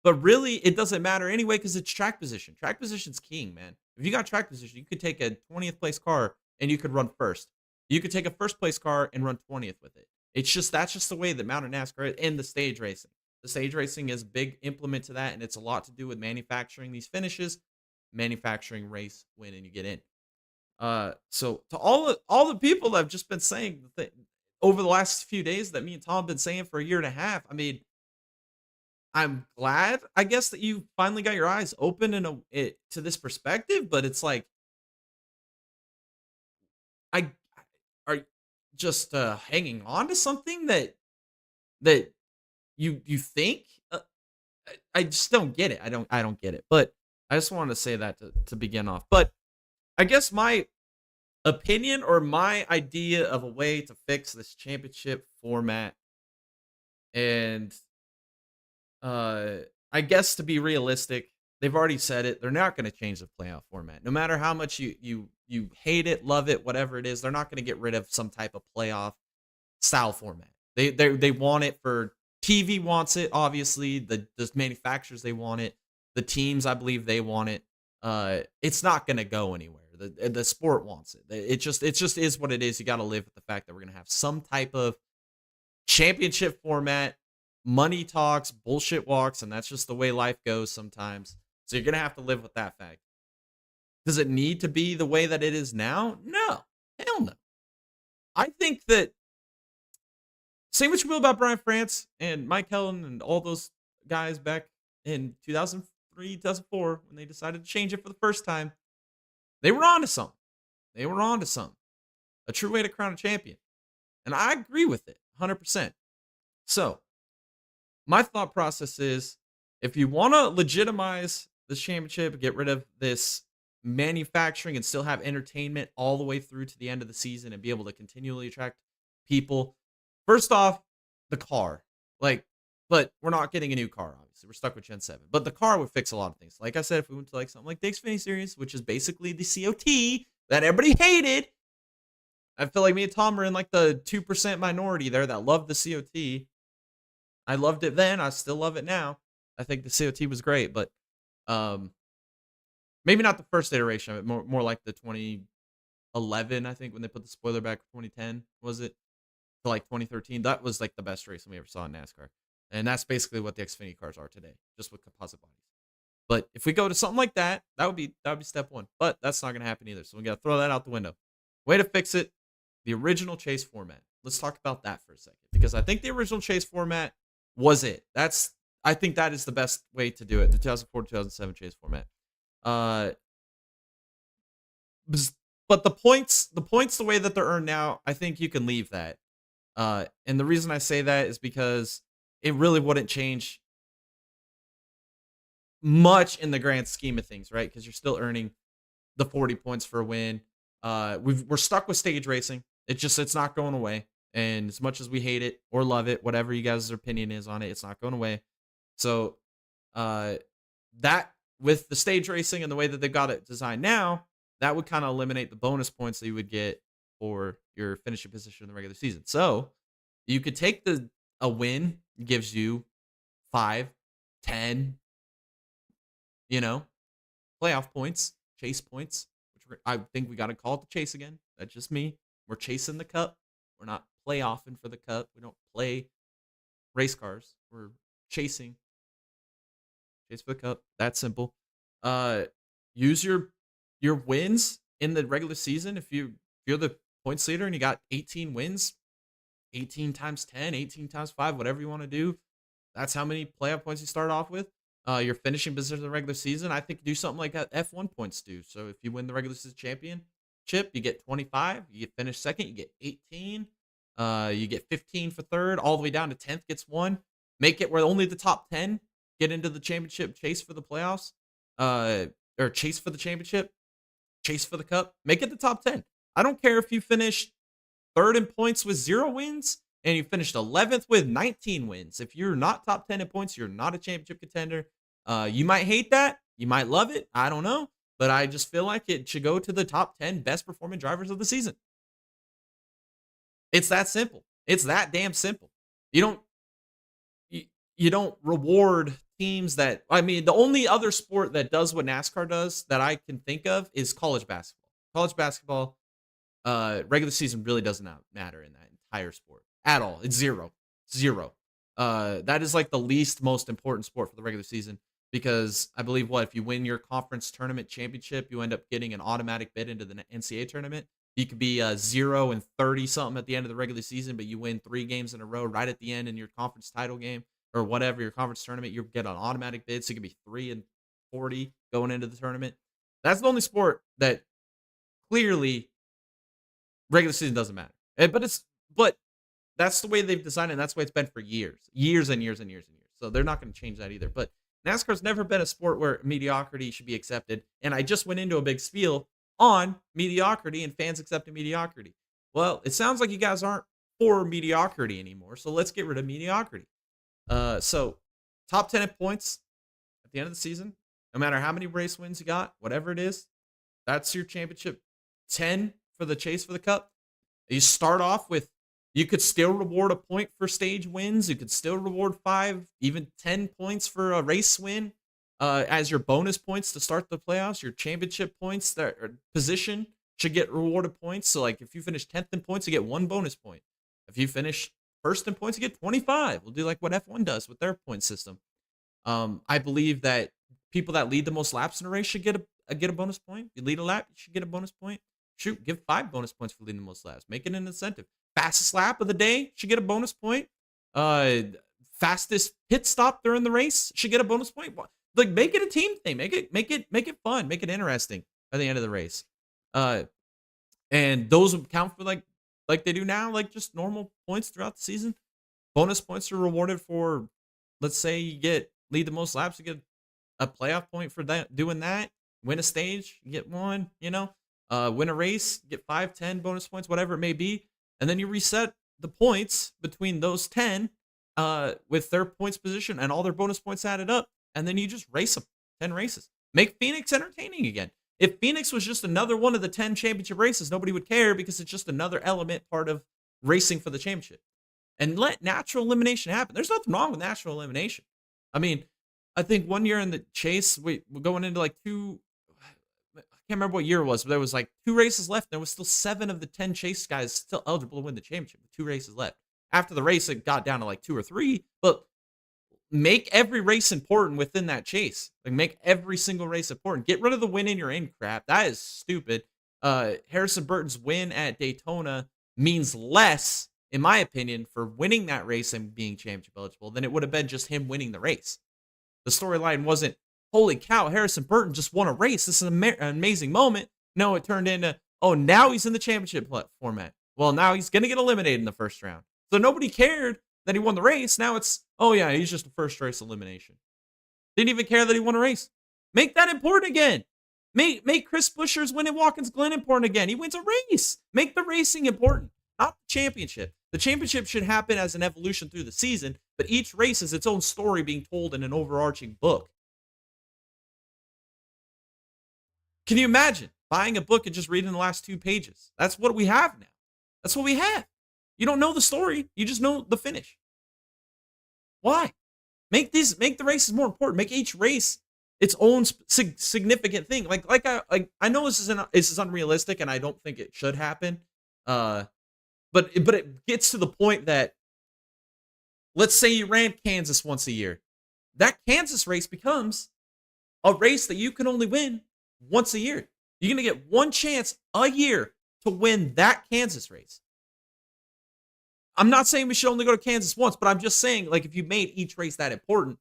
But really, it doesn't matter anyway because it's track position. Track position's king, man. If you got track position, you could take a 20th place car and you could run first. You could take a first place car and run 20th with it. It's just that's just the way that mountain NASCAR is, and the stage racing. The stage racing is a big implement to that, and it's a lot to do with manufacturing these finishes, manufacturing race win, and you get in. So to all the people that have just been saying over the last few days that me and Tom have been saying for a year and a half, I mean, I'm glad, I guess, that you finally got your eyes open to this perspective, but it's like I are just hanging on to something that you think. I just don't get it. I don't get it. But I just wanted to say that to begin off. But I guess my opinion or my idea of a way to fix this championship format, and uh I guess to be realistic, they've already said it. They're not going to change the playoff format. No matter how much you hate it, love it, whatever it is, they're not going to get rid of some type of playoff style format. They want it for TV wants it, obviously. The manufacturers, they want it. The teams, I believe, they want it. It's not going to go anywhere. The sport wants it. It just is what it is. You got to live with the fact that we're going to have some type of championship format. Money talks, bullshit walks, and that's just the way life goes sometimes. So you're going to have to live with that fact. Does it need to be the way that it is now? No. Hell no. I think that say what you will about Brian France and Mike Helen and all those guys back in 2003, 2004 when they decided to change it for the first time. They were on to something. They were on to something. A true way to crown a champion. And I agree with it 100%. So, my thought process is if you want to legitimize this championship, get rid of this manufacturing and still have entertainment all the way through to the end of the season and be able to continually attract people. First off, the car. But we're not getting a new car, obviously. We're stuck with Gen 7. But the car would fix a lot of things. Like I said, if we went to like something like the Xfinity Series, which is basically the COT that everybody hated. I feel like me and Tom are in like the 2% minority there that loved the COT. I loved it then. I still love it now. I think the COT was great, but maybe not the first iteration of it. More like the 2011, I think, when they put the spoiler back. 2010 was it? To like 2013. That was like the best racing we ever saw in NASCAR, and that's basically what the Xfinity cars are today, just with composite bodies. But if we go to something like that, that would be step one. But that's not going to happen either. So we got to throw that out the window. Way to fix it: the original chase format. Let's talk about that for a second, because I think the original chase format was it. I think that is the best way to do it. The 2004-2007 chase format. But the points the way that they're earned now, I think you can leave that. And the reason I say that is because it really wouldn't change much in the grand scheme of things, right? Because you're still earning the 40 points for a win. We're stuck with stage racing. It's not going away. And as much as we hate it or love it, whatever you guys' opinion is on it, it's not going away. So that with the stage racing and the way that they've got it designed now, that would kind of eliminate the bonus points that you would get for your finishing position in the regular season. So you could take a win gives you 5, 10, playoff points, chase points, which I think we got to call it the chase again. That's just me. We're chasing the cup. We're not playoffing for the cup. We don't play race cars. We're chase for the cup. That simple. Use your wins in the regular season. If you're the points leader and you got 18 wins, 18 times 10, 18 times 5, whatever you want to do, that's how many playoff points you start off with. your finishing position in the regular season, I think do something like that F1 points do. So if you win the regular season championship, you get 25. You get finish second, you get 18. You get 15 for third, all the way down to 10th gets one. Make it where only the top 10 get into the championship chase for the playoffs, or chase for the championship, chase for the cup. Make it the top 10. I don't care if you finished third in points with 0 wins and you finished 11th with 19 wins. If you're not top 10 in points, you're not a championship contender. You might hate that. You might love it. I don't know. But I just feel like it should go to the top 10 best performing drivers of the season. It's that simple. It's that damn simple. You don't you don't reward teams that, I mean, the only other sport that does what NASCAR does that I can think of is college basketball. College basketball, regular season really does not matter in that entire sport at all. It's zero. Zero. That is like the least most important sport for the regular season, because I believe if you win your conference tournament championship, you end up getting an automatic bid into the NCAA tournament. You could be 0-30 something at the end of the regular season, but you win 3 games in a row right at the end in your conference title game or whatever, your conference tournament, you get an automatic bid. So you could be 3-40 going into the tournament. That's the only sport that clearly regular season doesn't matter. But that's the way they've designed it. And that's the way it's been for years and years and years and years. So they're not going to change that either. But NASCAR's never been a sport where mediocrity should be accepted. And I just went into a big spiel on mediocrity and fans accepting mediocrity. Well, it sounds like you guys aren't for mediocrity anymore. So let's get rid of mediocrity. So top 10 points at the end of the season, no matter how many race wins you got, whatever it is, that's your championship. 10 for the chase for the cup. You start off with, you could still reward a point for stage wins. You could still reward 5, even 10 points for a race win as your bonus points to start the playoffs. Your championship points that are position should get rewarded points. So like if you finish 10th in points, you get 1 bonus point. If you finish first in points, you get 25. We'll do like what F1 does with their point system. I believe that people that lead the most laps in a race should get a bonus point. You lead a lap, you should get a bonus point. Shoot, give 5 bonus points for leading the most laps. Make it an incentive. Fastest lap of the day should get a bonus point. Fastest pit stop during the race should get a bonus point. Like, make it a team thing. Make it fun. Make it interesting at the end of the race. And those would count for like they do now, like just normal points throughout the season. Bonus points are rewarded for, let's say you lead the most laps, you get a playoff point for that, doing that. Win a stage, you get 1, win a race, get 5, 10 bonus points, whatever it may be. And then you reset the points between those 10 with their points position and all their bonus points added up. And then you just race them 10 races. Make Phoenix entertaining again. If Phoenix was just another one of the 10 championship races, nobody would care because it's just another part of racing for the championship. And let natural elimination happen. There's nothing wrong with natural elimination. I mean, I think one year in the chase, we're going into like 2, I can't remember what year it was, but there was like 2 races left. There was still 7 of the 10 chase guys still eligible to win the championship with 2 races left. After the race, it got down to like 2 or 3, but make every race important within that chase. Like, make every single race important. Get rid of the win in your in crap. That is stupid. Harrison Burton's win at Daytona means less, in my opinion, for winning that race and being championship eligible than it would have been just him winning the race. The storyline wasn't, holy cow, Harrison Burton just won a race. This is an amazing moment. No, it turned into, oh, now he's in the championship format. Well, now he's going to get eliminated in the first round. So nobody cared that he won the race. Now it's, oh yeah, he's just a first race elimination. Didn't even care that he won a race. Make that important again. Make Chris Buescher's win at Watkins Glen important again. He wins a race. Make the racing important, not the championship. The championship should happen as an evolution through the season, but each race is its own story being told in an overarching book. Can you imagine buying a book and just reading the last 2 pages? That's what we have now. That's what we have. You don't know the story. You just know the finish. Why? Make the races more important. Make each race its own significant thing. I know this is unrealistic, and I don't think it should happen. But it gets to the point that, let's say you ran Kansas once a year. That Kansas race becomes a race that you can only win once a year. You're going to get 1 chance a year to win that Kansas race. I'm not saying we should only go to Kansas once, but I'm just saying, like, if you made each race that important,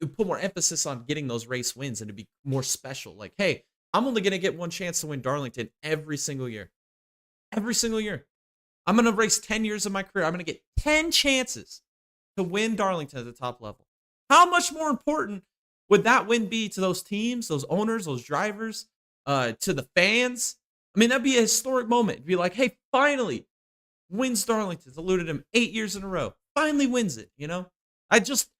put more emphasis on getting those race wins and to be more special. Like, hey, I'm only going to get one chance to win Darlington every single year. Every single year. I'm going to race 10 years of my career. I'm going to get 10 chances to win Darlington at the top level. How much more important would that win be to those teams, those owners, those drivers, to the fans? I mean, that'd be a historic moment. It'd be like, hey, finally wins Darlington. It's eluded him 8 years in a row. Finally wins it, you know? I just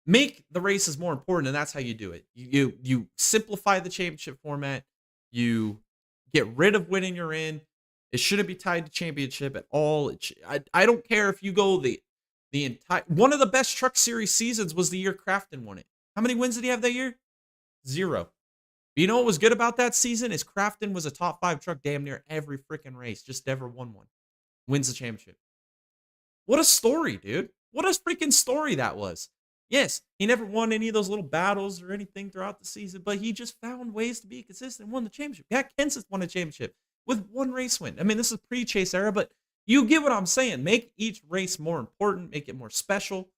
make the races more important, and that's how you do it. You simplify the championship format. You get rid of winning you're in. It shouldn't be tied to championship at all. I don't care if you go the entire one of the best Truck Series seasons was the year Crafton won it. How many wins did he have that year? 0. But you know what was good about that season is Crafton was a top 5 truck damn near every freaking race, just never won one. Wins the championship. What a story, dude. What a freaking story that was. Yes, he never won any of those little battles or anything throughout the season, but he just found ways to be consistent and won the championship. Jack Kenseth won a championship with 1 race win. I mean, this is pre-Chase era, but you get what I'm saying. Make each race more important, make it more special,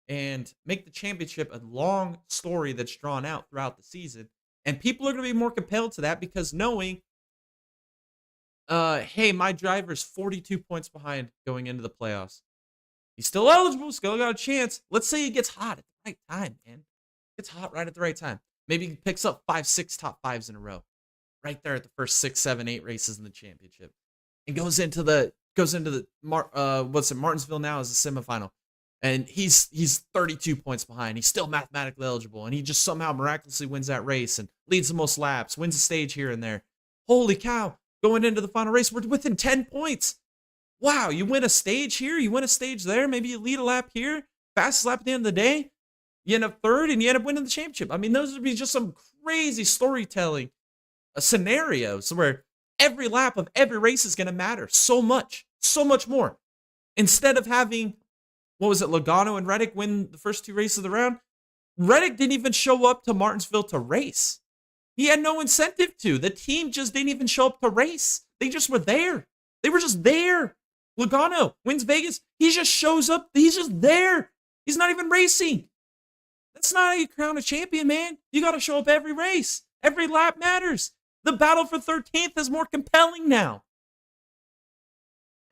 and make the championship a long story that's drawn out throughout the season. And people are going to be more compelled to that because knowing, hey, my driver's 42 points behind going into the playoffs. He's still eligible, still got a chance. Let's say he gets hot at the right time, man. Gets hot right at the right time. Maybe he picks up 5, 6 top 5s in a row. Right there at the first 6, 7, 8 races in the championship. And goes into the Martinsville now as a semifinal. And he's 32 points behind. He's still mathematically eligible. And he just somehow miraculously wins that race and leads the most laps, wins a stage here and there. Holy cow. Going into the final race, we're within 10 points. Wow, you win a stage here, you win a stage there, maybe you lead a lap here, fastest lap at the end of the day, you end up 3rd, and you end up winning the championship. I mean, those would be just some crazy storytelling scenarios where every lap of every race is going to matter so much more. Instead of having, Logano and Reddick win the first 2 races of the round, Reddick didn't even show up to Martinsville to race. He had no incentive to. The team just didn't even show up to race. They just were there. They were just there. Logano wins Vegas. He just shows up. He's just there. He's not even racing. That's not how you crown a champion, man. You got to show up every race. Every lap matters. The battle for 13th is more compelling now.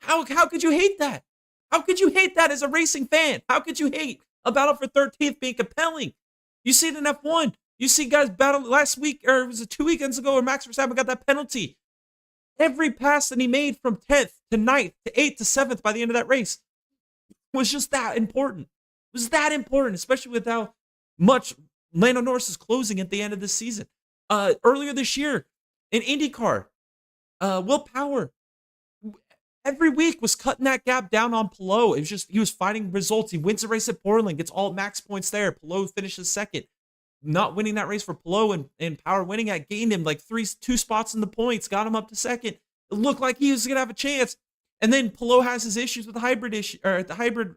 How could you hate that? How could you hate that as a racing fan? How could you hate a battle for 13th being compelling? You see it in F1. You see guys battle last week, or was it 2 weekends ago, where Max Verstappen got that penalty. Every pass that he made from 10th to 9th to 8th to 7th by the end of that race was just that important. It was that important, especially with how much Lando Norris is closing at the end of this season. Earlier this year in IndyCar, Will Power every week was cutting that gap down on Palou. It was just, he was finding results. He wins the race at Portland, gets all max points there. Palou finishes 2nd. Not winning that race for Palou and Power winning it gained him like 2 spots in the points, got him up to 2nd. It looked like he was going to have a chance. And then Palou has his issues with the hybrid issue, or the hybrid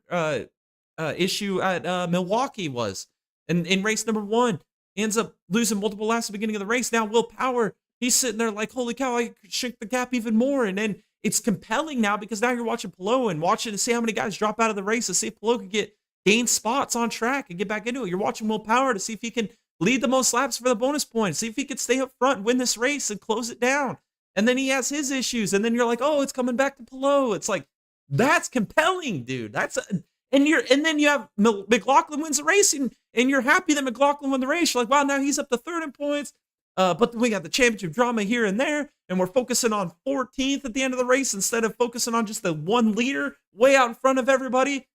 issue at Milwaukee was. And in race number 1, he ends up losing multiple laps at the beginning of the race. Now Will Power, he's sitting there like, holy cow, I could shrink the gap even more. And then it's compelling now because now you're watching Palou and watching to see how many guys drop out of the race to see if Palou can gain spots on track and get back into it. You're watching Will Power to see if he can lead the most laps for the bonus points, see if he could stay up front and win this race and close it down. And then he has his issues, and then you're like, oh, it's coming back to Palou. It's like, that's compelling, dude. And then you have McLaughlin wins the race, and you're happy that McLaughlin won the race. You're like, wow, now he's up to 3rd in points. But then we got the championship drama here and there, and we're focusing on 14th at the end of the race instead of focusing on just the 1 leader way out in front of everybody.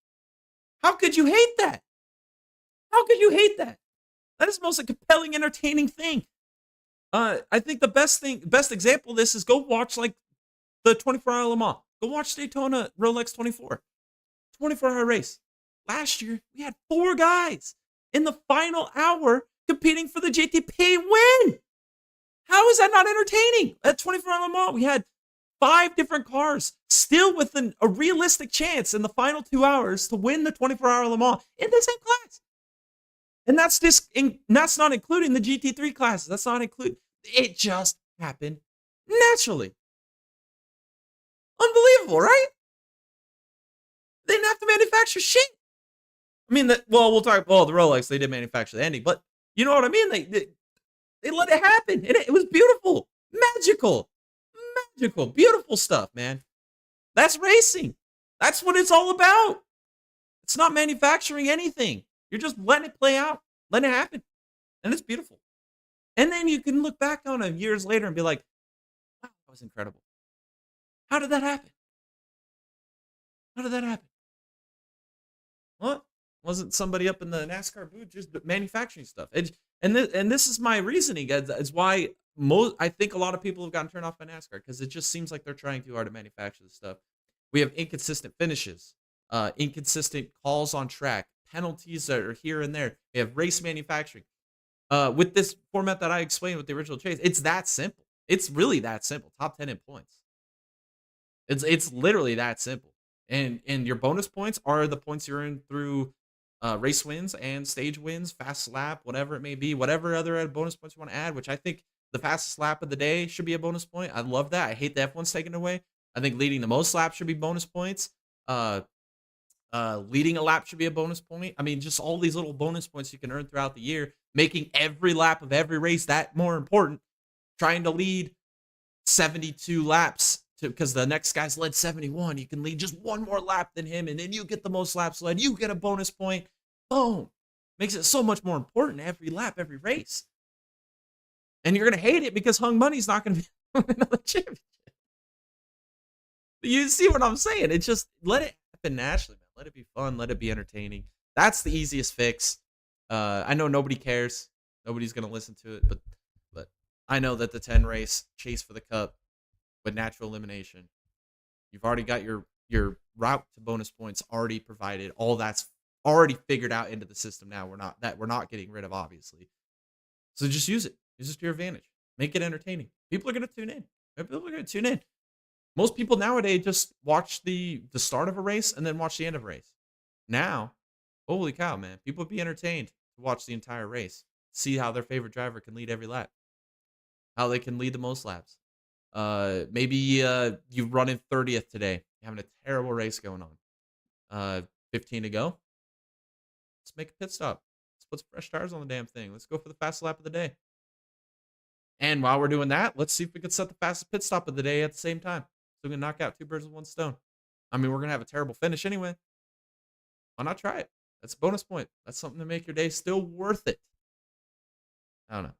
How could you hate that? How could you hate that? That is the most compelling, entertaining thing. I think the best example of this is go watch like the 24-hour Le Mans. Go watch Daytona Rolex 24. 24-hour race. Last year, we had 4 guys in the final hour competing for the GTP win. How is that not entertaining? At 24-hour Le Mans, we had 5 different cars still with a realistic chance in the final 2 hours to win the 24-hour Le Mans in the same class. And that's not including the GT3 classes. That's not including. It just happened naturally. Unbelievable, right? They didn't have to manufacture shit. I mean, we'll talk. Well, the Rolex, they did manufacture the ending, but you know what I mean. They let it happen, and it was beautiful, magical, beautiful stuff, man. That's racing. That's what it's all about. It's not manufacturing anything. You're just letting it play out, letting it happen, and it's beautiful. And then you can look back on it years later and be like, "Wow, that was incredible. How did that happen? How did that happen? What? Wasn't somebody up in the NASCAR booth just manufacturing stuff?" And this is my reasoning. Is why I think a lot of people have gotten turned off by NASCAR because it just seems like they're trying too hard to manufacture this stuff. We have inconsistent finishes, inconsistent calls on track, penalties that are here and there. We have race manufacturing. With this format that I explained with the original chase, it's that simple. It's really that simple. Top 10 in points. It's literally that simple. And your bonus points are the points you earn through race wins and stage wins, fast lap, whatever it may be, whatever other bonus points you want to add, which I think the fastest lap of the day should be a bonus point. I love that. I hate the F1's taken away. I think leading the most laps should be bonus points. Leading a lap should be a bonus point. I mean, just all these little bonus points you can earn throughout the year, making every lap of every race that more important. Trying to lead 72 laps because the next guy's led 71. You can lead just one more lap than him, and then you get the most laps led. You get a bonus point. Boom. Makes it so much more important every lap, every race. And you're going to hate it because Hung Money's not going to be another championship. You see what I'm saying? It's just let it happen naturally, man. Let it be fun. Let it be entertaining. That's the easiest fix. I know nobody cares. Nobody's going to listen to it, but I know that the 10 race chase for the cup with natural elimination, you've already got your route to bonus points already provided. All that's already figured out into the system now. We're not getting rid of, obviously. So just use it. Use it to your advantage. Make it entertaining. People are going to tune in. People are going to tune in. Most people nowadays just watch the start of a race and then watch the end of a race. Now, holy cow, man. People would be entertained to watch the entire race. See how their favorite driver can lead every lap. How they can lead the most laps. Maybe you run in 30th today. You're having a terrible race going on. 15 to go. Let's make a pit stop. Let's put some fresh tires on the damn thing. Let's go for the fast lap of the day. And while we're doing that, let's see if we can set the fastest pit stop of the day at the same time. So we can knock out 2 birds with 1 stone. I mean, we're going to have a terrible finish anyway. Why not try it? That's a bonus point. That's something to make your day still worth it. I don't know.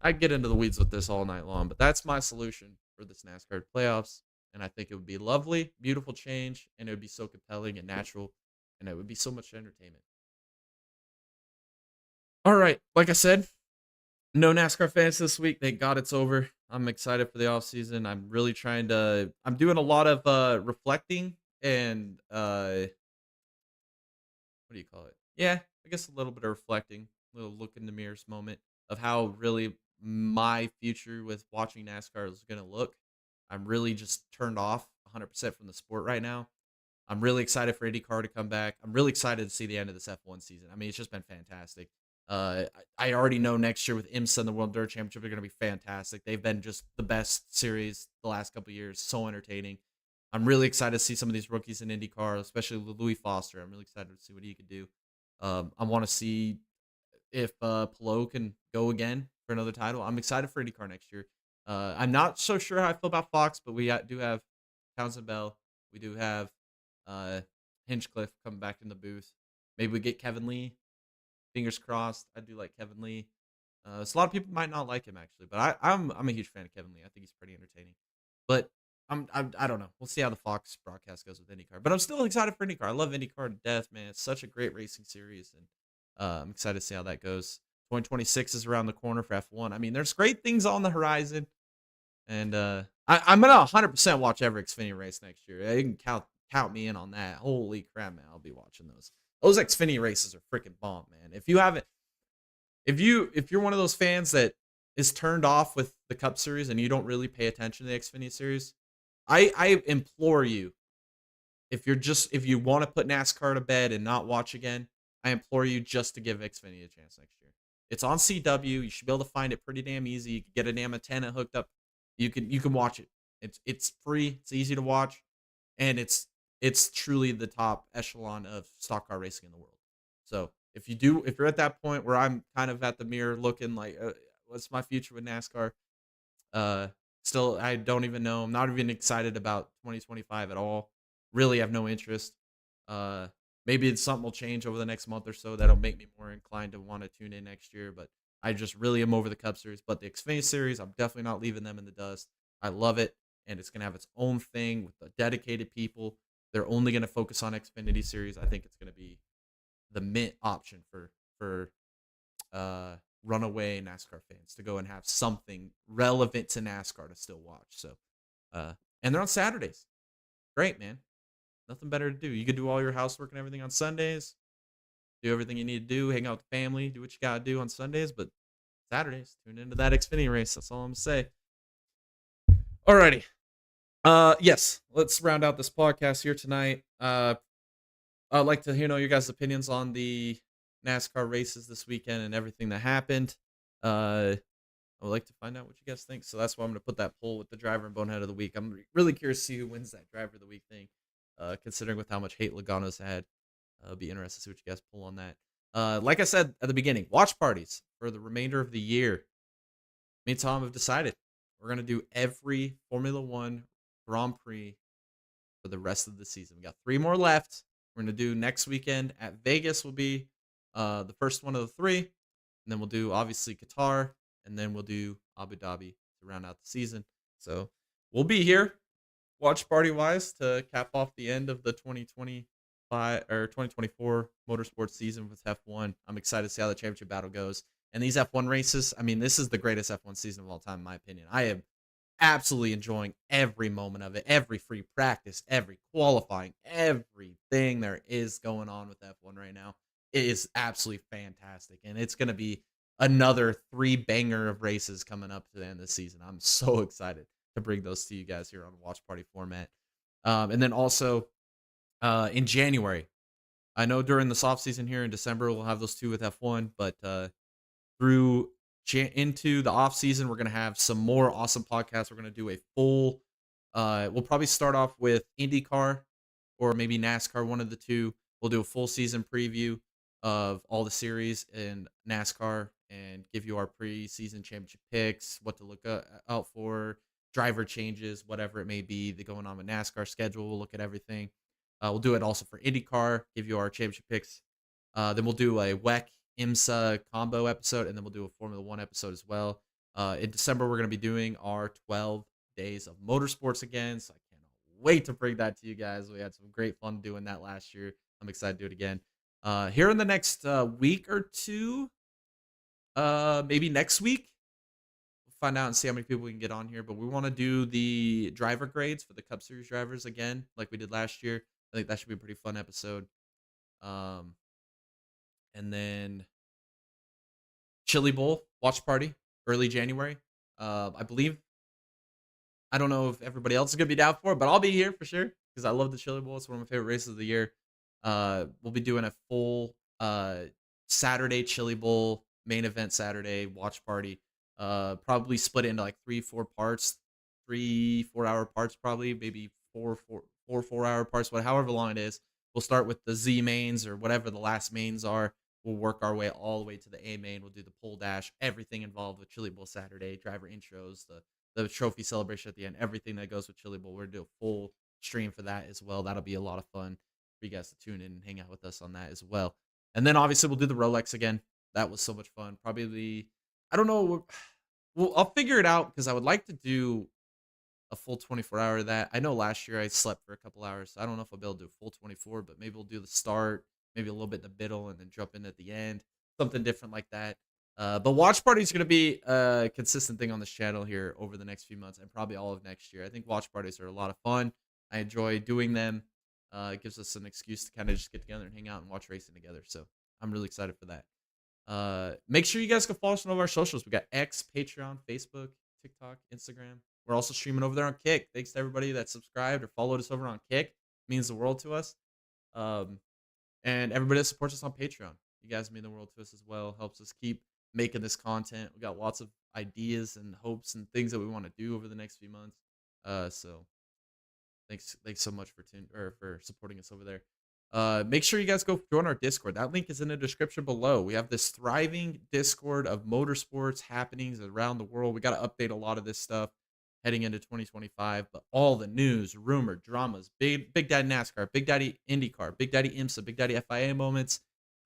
I get into the weeds with this all night long, but that's my solution for this NASCAR playoffs. And I think it would be lovely, beautiful change, and it would be so compelling and natural, and it would be so much entertainment. All right. Like I said, no NASCAR fans this week. Thank God it's over. I'm excited for the off season. I'm really I'm doing a lot of reflecting and what do you call it? Yeah, I guess a little bit of reflecting, a little look in the mirrors moment of how really my future with watching NASCAR is going to look. I'm really just turned off 100% from the sport right now. I'm really excited for IndyCar to come back. I'm really excited to see the end of this F1 season. I mean, it's just been fantastic. I already know next year with IMSA and the World Dirt Championship, they're going to be fantastic. They've been just the best series the last couple of years. So entertaining. I'm really excited to see some of these rookies in IndyCar, especially Louis Foster. I'm really excited to see what he could do. I want to see if Pelot can go again for another title. I'm excited for IndyCar next year. I'm not so sure how I feel about Fox, but we do have Townsend Bell. We do have Hinchcliffe coming back in the booth. Maybe we get Kevin Lee. Fingers crossed. I do like Kevin Lee. So a lot of people might not like him actually, but I'm a huge fan of Kevin Lee. I think he's pretty entertaining. But I don't know. We'll see how the Fox broadcast goes with IndyCar. But I'm still excited for IndyCar. I love IndyCar to death, man. It's such a great racing series, and I'm excited to see how that goes. 2026 is around the corner for F1. I mean, there's great things on the horizon, and I'm gonna 100% watch every Xfinity race next year. You can count me in on that. Holy crap, man! I'll be watching those. Those Xfinity races are freaking bomb, man. If you're one of those fans that is turned off with the Cup Series and you don't really pay attention to the Xfinity Series, I implore you, if you want to put NASCAR to bed and not watch again, I implore you just to give Xfinity a chance next year. It's on CW. You should be able to find it pretty damn easy. You can get a damn antenna hooked up. You can watch it. It's free. It's easy to watch, and it's truly the top echelon of stock car racing in the world. So if you're at that point where I'm kind of at the mirror looking like, what's my future with NASCAR? Uh, Still, I don't even know. I'm not even excited about 2025 at all. Really have no interest. Uh, Maybe something will change over the next month or so that'll make me more inclined to want to tune in next year. But I just really am over the Cup Series. But the Xfinity Series, I'm definitely not leaving them in the dust. I love it, and it's gonna have its own thing with the dedicated people. They're only gonna focus on Xfinity Series. I think it's gonna be the mint option for uh, runaway NASCAR fans to go and have something relevant to NASCAR to still watch. So, and they're on Saturdays. Great, man. Nothing better to do. You could do all your housework and everything on Sundays. Do everything you need to do. Hang out with the family. Do what you gotta do on Sundays. But Saturdays, tune into that Xfinity race. That's all I'm gonna say. Alrighty. Yes. Let's round out this podcast here tonight. I'd like to know your guys' opinions on the NASCAR races this weekend and everything that happened. I would like to find out what you guys think. So that's why I'm going to put that poll with the driver and bonehead of the week. I'm really curious to see who wins that driver of the week thing, considering with how much hate Logano's had. I'll be interested to see what you guys pull on that. Like I said at the beginning, watch parties for the remainder of the year. Me and Tom have decided we're going to do every Formula One Grand Prix for the rest of the season. We got 3 more left. We're going to do next weekend at Vegas will be the first one of the 3. And then we'll do, obviously, Qatar. And then we'll do Abu Dhabi to round out the season. So we'll be here, watch party-wise, to cap off the end of the 2025 or 2024 motorsport season with F1. I'm excited to see how the championship battle goes. And these F1 races, I mean, this is the greatest F1 season of all time, in my opinion. I am absolutely enjoying every moment of it, every free practice, every qualifying, everything there is going on with F1 right now. It is absolutely fantastic, and it's going to be another 3 banger of races coming up to the end of the season. I'm so excited to bring those to you guys here on Watch Party format. And then also in January, I know during this off season here in December we'll have those 2 with F1, but through into the off season, we're gonna have some more awesome podcasts. We're gonna do a full. We'll probably start off with IndyCar or maybe NASCAR, one of the two. We'll do a full season preview of all the series in NASCAR and give you our preseason championship picks, what to look out for, driver changes, whatever it may be, the going on with NASCAR schedule. We'll look at everything. We'll do it also for IndyCar, give you our championship picks. Then we'll do a WEC IMSA combo episode, and then we'll do a Formula One episode as well. In December, we're going to be doing our 12 days of motorsports again, so I cannot wait to bring that to you guys. We had some great fun doing that last year. I'm excited to do it again. Here in the next week or two, maybe next week, we'll find out and see how many people we can get on here. But we want to do the driver grades for the Cup Series drivers again, like we did last year. I think that should be a pretty fun episode. And then Chili Bowl watch party early January. I believe. I don't know if everybody else is gonna be down for it, but I'll be here for sure because I love the Chili Bowl. It's one of my favorite races of the year. We'll be doing a full Saturday Chili Bowl main event Saturday watch party. Probably split it into like 3-4 parts, 3-4 hour parts, probably maybe 4 4 hour parts, however long it is. We'll start with the Z mains or whatever the last mains are. We'll work our way all the way to the A main. We'll do the pole dash, everything involved with Chili Bowl Saturday, driver intros, the trophy celebration at the end, everything that goes with Chili Bowl. We're going to do a full stream for that as well. That'll be a lot of fun for you guys to tune in and hang out with us on that as well. And then obviously we'll do the Rolex again. That was so much fun. Probably, I don't know. Well, I'll figure it out because I would like to do a full 24-hour of that. I know last year I slept for a couple hours. So I don't know if I'll be able to do a full 24, but maybe we'll do the start, maybe a little bit in the middle, and then jump in at the end. Something different like that. But watch party is going to be a consistent thing on this channel here over the next few months and probably all of next year. I think watch parties are a lot of fun. I enjoy doing them. It gives us an excuse to kind of just get together and hang out and watch racing together. So I'm really excited for that. Make sure you guys can follow us on all of our socials. We got X, Patreon, Facebook, TikTok, Instagram. We're also streaming over there on Kick. Thanks to everybody that subscribed or followed us over on Kick. It means the world to us. And everybody that supports us on Patreon. You guys mean the world to us as well. Helps us keep making this content. We got lots of ideas and hopes and things that we want to do over the next few months. So thanks so much for supporting us over there. Make sure you guys go join our Discord. That link is in the description below. We have this thriving Discord of motorsports happenings around the world. We got to update a lot of this stuff heading into 2025, but all the news, rumor, dramas, Big Daddy NASCAR, Big Daddy IndyCar, Big Daddy IMSA, Big Daddy FIA moments,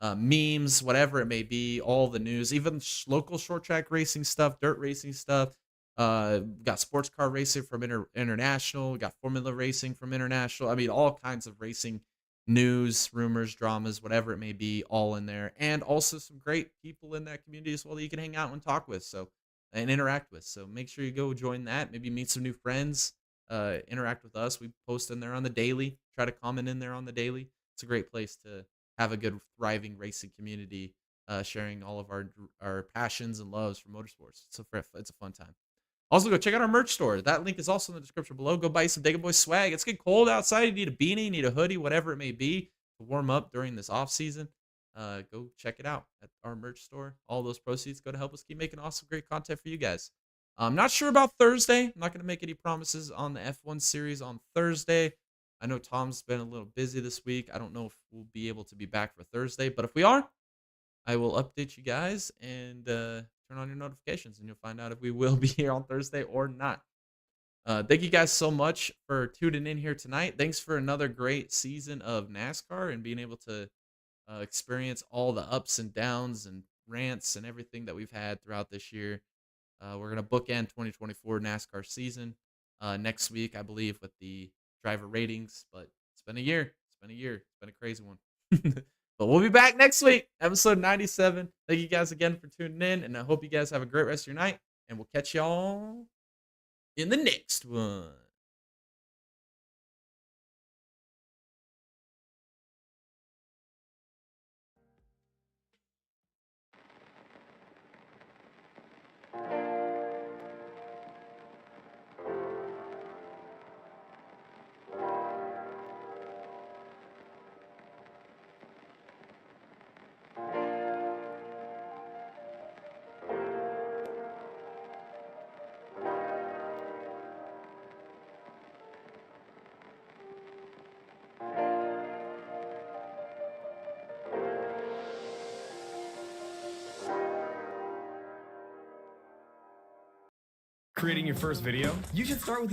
memes, whatever it may be, all the news, even local short track racing stuff, dirt racing stuff. Got sports car racing from international, got Formula racing from international. I mean, all kinds of racing news, rumors, dramas, whatever it may be, all in there. And also some great people in that community as well that you can hang out and talk with. So and interact with. So make sure you go join that. Maybe meet some new friends. Interact with us. We post in there on the daily. Try to comment in there on the daily. It's a great place to have a good, thriving racing community, sharing all of our passions and loves for motorsports. It's a fun time. Also, go check out our merch store. That link is also in the description below. Go buy some Dega Boy swag. It's getting cold outside. You need a beanie, you need a hoodie, whatever it may be to warm up during this off season. Go check it out at our merch store. All those proceeds go to help us keep making awesome, great content for you guys. I'm not sure about Thursday. I'm not going to make any promises on the F1 series on Thursday. I know Tom's been a little busy this week. I don't know if we'll be able to be back for Thursday, but if we are, I will update you guys and turn on your notifications, and you'll find out if we will be here on Thursday or not. Thank you guys so much for tuning in here tonight. Thanks for another great season of NASCAR and being able to experience all the ups and downs and rants and everything that we've had throughout this year. We're going to bookend 2024 NASCAR season next week, I believe, with the driver ratings. But it's been a year. It's been a year. It's been a crazy one. But we'll be back next week, episode 97. Thank you guys again for tuning in, and I hope you guys have a great rest of your night, and we'll catch y'all in the next one. Creating your first video? You should start with